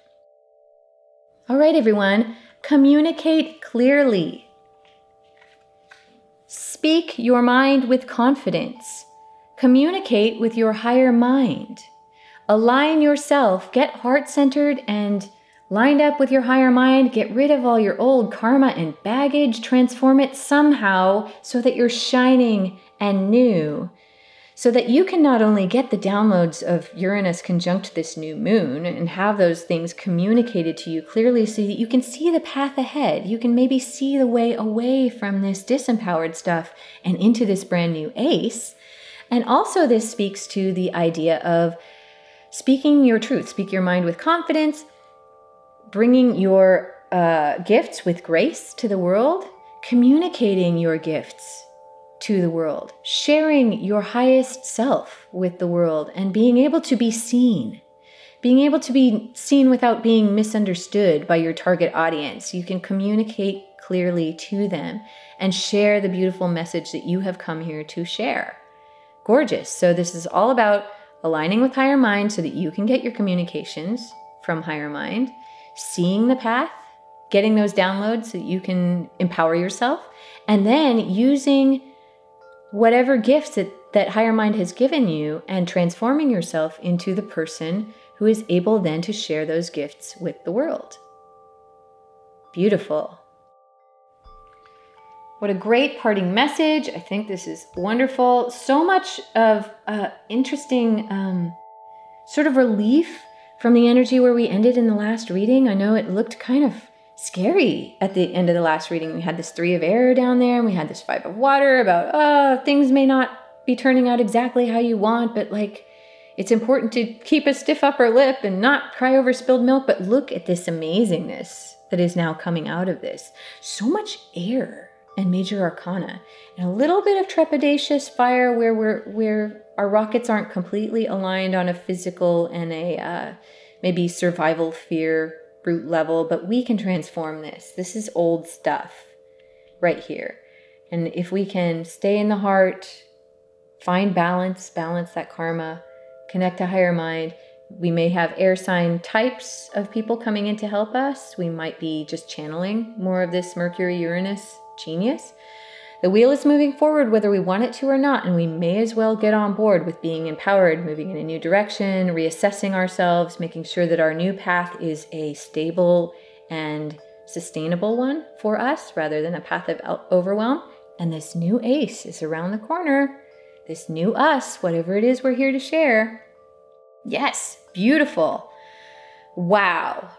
All right, everyone, communicate clearly. Speak your mind with confidence. Communicate with your higher mind. Align yourself, get heart-centered and lined up with your higher mind. Get rid of all your old karma and baggage. Transform it somehow so that you're shining and new. So that you can not only get the downloads of Uranus conjunct this new moon and have those things communicated to you clearly so that you can see the path ahead. You can maybe see the way away from this disempowered stuff and into this brand new ace. And also this speaks to the idea of speaking your truth, speak your mind with confidence, bringing your gifts with grace to the world, communicating your gifts to the world, sharing your highest self with the world, and being able to be seen. Being able to be seen without being misunderstood by your target audience. You can communicate clearly to them and share the beautiful message that you have come here to share. Gorgeous. So this is all about aligning with higher mind so that you can get your communications from higher mind, seeing the path, getting those downloads so that you can empower yourself, and then using whatever gifts that higher mind has given you and transforming yourself into the person who is able then to share those gifts with the world. Beautiful. What a great parting message. I think this is wonderful. So much of interesting sort of relief from the energy where we ended in the last reading. I know it looked kind of scary at the end of the last reading. We had this 3 of air down there, and we had this 5 of water about, things may not be turning out exactly how you want, but like, it's important to keep a stiff upper lip and not cry over spilled milk. But look at this amazingness that is now coming out of this. So much air and major arcana, and a little bit of trepidatious fire where our rockets aren't completely aligned on a physical and a maybe survival fear brute level, but we can transform this. This is old stuff right here. And if we can stay in the heart, find balance that karma, connect to higher mind. We may have air sign types of people coming in to help us. We might be just channeling more of this Mercury-Uranus genius. The wheel is moving forward whether we want it to or not, and we may as well get on board with being empowered, moving in a new direction, reassessing ourselves, making sure that our new path is a stable and sustainable one for us rather than a path of overwhelm. And this new ace is around the corner. This new us, whatever it is we're here to share. Yes, beautiful. Wow,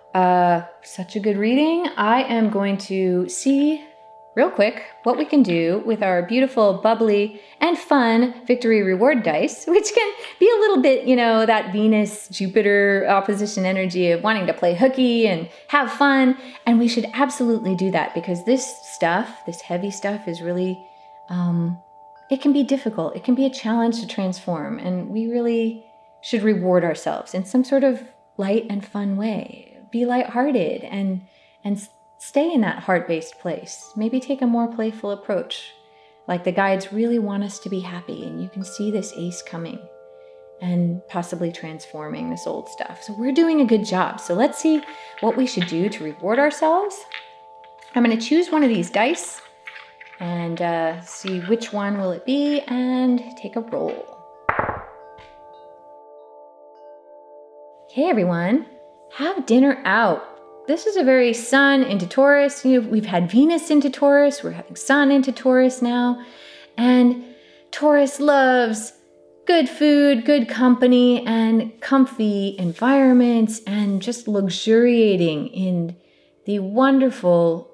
such a good reading. I am going to see real quick what we can do with our beautiful, bubbly, and fun victory reward dice, which can be a little bit, that Venus-Jupiter opposition energy of wanting to play hooky and have fun. And we should absolutely do that because this stuff, this heavy stuff is really, it can be difficult. It can be a challenge to transform. And we really should reward ourselves in some sort of light and fun way. Be lighthearted and stay in that heart-based place. Maybe take a more playful approach. Like the guides really want us to be happy, and you can see this ace coming and possibly transforming this old stuff. So we're doing a good job. So let's see what we should do to reward ourselves. I'm going to choose one of these dice and see which one will it be and take a roll. Hey everyone, have dinner out. This is a very Sun into Taurus. We've had Venus into Taurus. We're having Sun into Taurus now. And Taurus loves good food, good company, and comfy environments, and just luxuriating in the wonderful,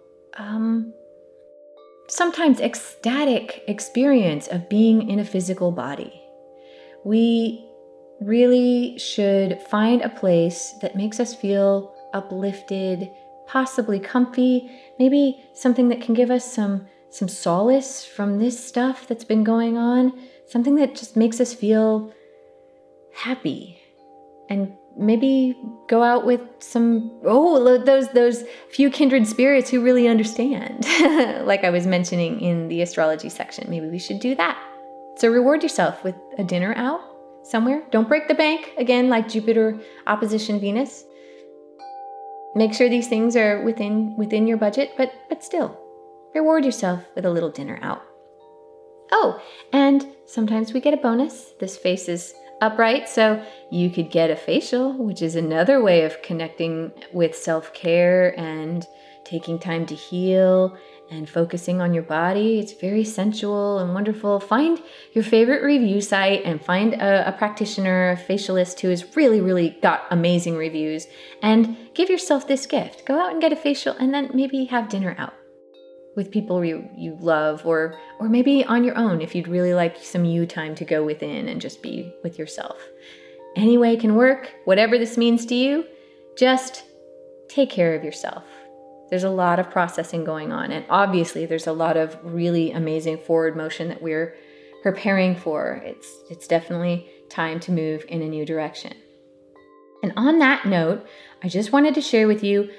sometimes ecstatic experience of being in a physical body. We really should find a place that makes us feel uplifted, possibly comfy, maybe something that can give us some solace from this stuff that's been going on, something that just makes us feel happy, and maybe go out with those few kindred spirits who really understand, like I was mentioning in the astrology section. Maybe we should do that. So reward yourself with a dinner out somewhere. Don't break the bank, again, like Jupiter opposition Venus. Make sure these things are within your budget, but still, reward yourself with a little dinner out. Oh, and sometimes we get a bonus. This face is upright, so you could get a facial, which is another way of connecting with self-care and taking time to heal and focusing on your body. It's very sensual and wonderful. Find your favorite review site and find a practitioner, a facialist who has really, really got amazing reviews, and give yourself this gift. Go out and get a facial and then maybe have dinner out with people you love, or maybe on your own if you'd really like some you time to go within and just be with yourself. Any way can work, whatever this means to you, just take care of yourself. There's a lot of processing going on, and obviously there's a lot of really amazing forward motion that we're preparing for. It's definitely time to move in a new direction. And on that note, I just wanted to share with you,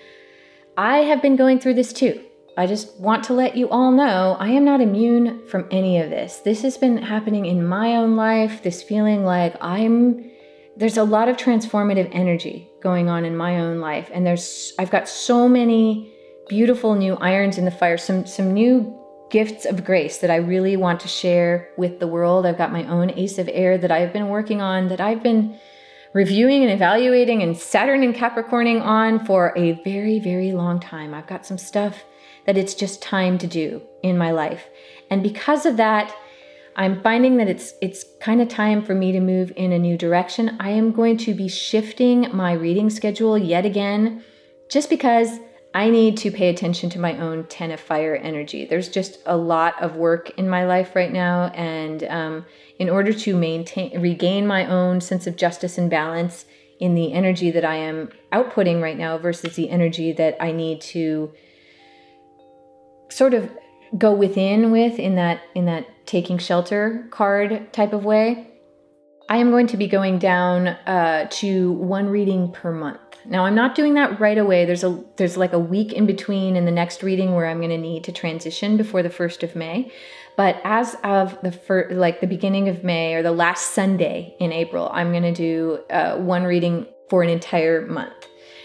I have been going through this too. I just want to let you all know I am not immune from any of this. This has been happening in my own life, this feeling like there's a lot of transformative energy going on in my own life, and I've got so many beautiful new irons in the fire, some new gifts of grace that I really want to share with the world. I've got my own ace of air that I've been working on, that I've been reviewing and evaluating and Saturn and Capricorning on for a very, very long time. I've got some stuff that it's just time to do in my life. And because of that, I'm finding that it's kind of time for me to move in a new direction. I am going to be shifting my reading schedule yet again, just because I need to pay attention to my own 10 of fire energy. There's just a lot of work in my life right now. And in order to regain my own sense of justice and balance in the energy that I am outputting right now versus the energy that I need to sort of go within with in that taking shelter card type of way, I am going to be going down to one reading per month. Now, I'm not doing that right away. There's like a week in between in the next reading where I'm going to need to transition before the 1st of May. But as of the beginning of May or the last Sunday in April, I'm going to do one reading for an entire month.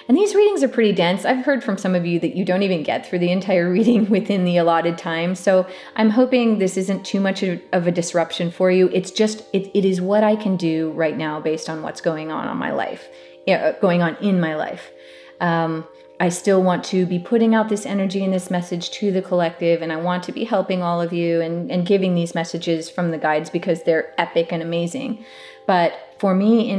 And these readings are pretty dense. I've heard from some of you that you don't even get through the entire reading within the allotted time. So I'm hoping this isn't too much of a disruption for you. It's just, it is what I can do right now based on what's going on in my life. I still want to be putting out this energy and this message to the collective, and I want to be helping all of you and giving these messages from the guides because they're epic and amazing. But for me,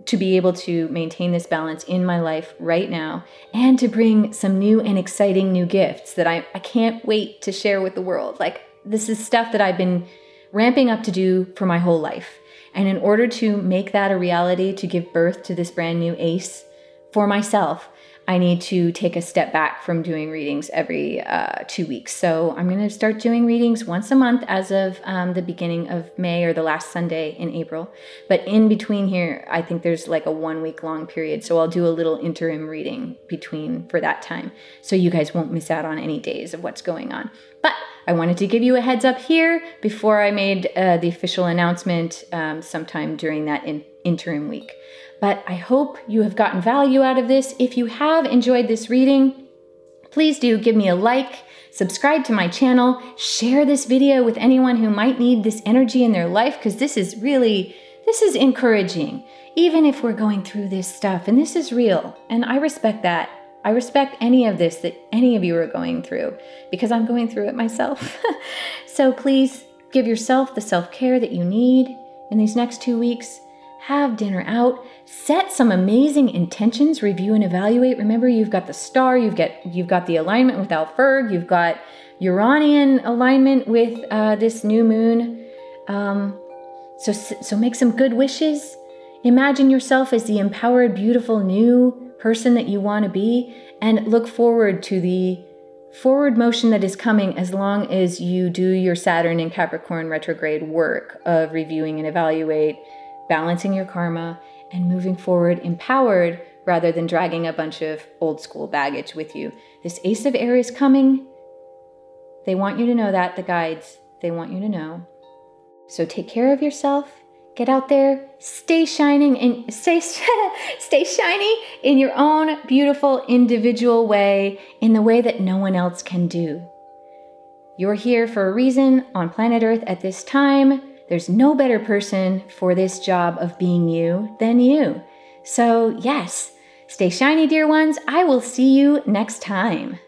to be able to maintain this balance in my life right now and to bring some new and exciting new gifts that I can't wait to share with the world. Like, this is stuff that I've been ramping up to do for my whole life. And in order to make that a reality, to give birth to this brand new ace for myself, I need to take a step back from doing readings every 2 weeks. So I'm going to start doing readings once a month as of the beginning of May or the last Sunday in April. But in between here, I think there's like a 1 week long period. So I'll do a little interim reading for that time. So you guys won't miss out on any days of what's going on. But I wanted to give you a heads up here before I made the official announcement sometime during that interim week. But I hope you have gotten value out of this. If you have enjoyed this reading, please do give me a like, subscribe to my channel, share this video with anyone who might need this energy in their life, because this is encouraging, even if we're going through this stuff, and this is real, and I respect that. I respect any of this that any of you are going through, because I'm going through it myself. So please give yourself the self-care that you need in these next 2 weeks. Have dinner out, set some amazing intentions, review and evaluate. Remember, you've got the star, you've got the alignment with Alferg, you've got Uranian alignment with this new moon. So make some good wishes. Imagine yourself as the empowered, beautiful, new person that you want to be, and look forward to the forward motion that is coming as long as you do your Saturn and Capricorn retrograde work of reviewing and evaluate, balancing your karma, and moving forward empowered rather than dragging a bunch of old school baggage with you. This Ace of Aries coming, they want you to know that, the guides, they want you to know. So take care of yourself, get out there, stay shining, and stay shiny in your own beautiful individual way, in the way that no one else can do. You're here for a reason on planet Earth at this time. There's no better person for this job of being you than you. So yes, stay shiny, dear ones. I will see you next time.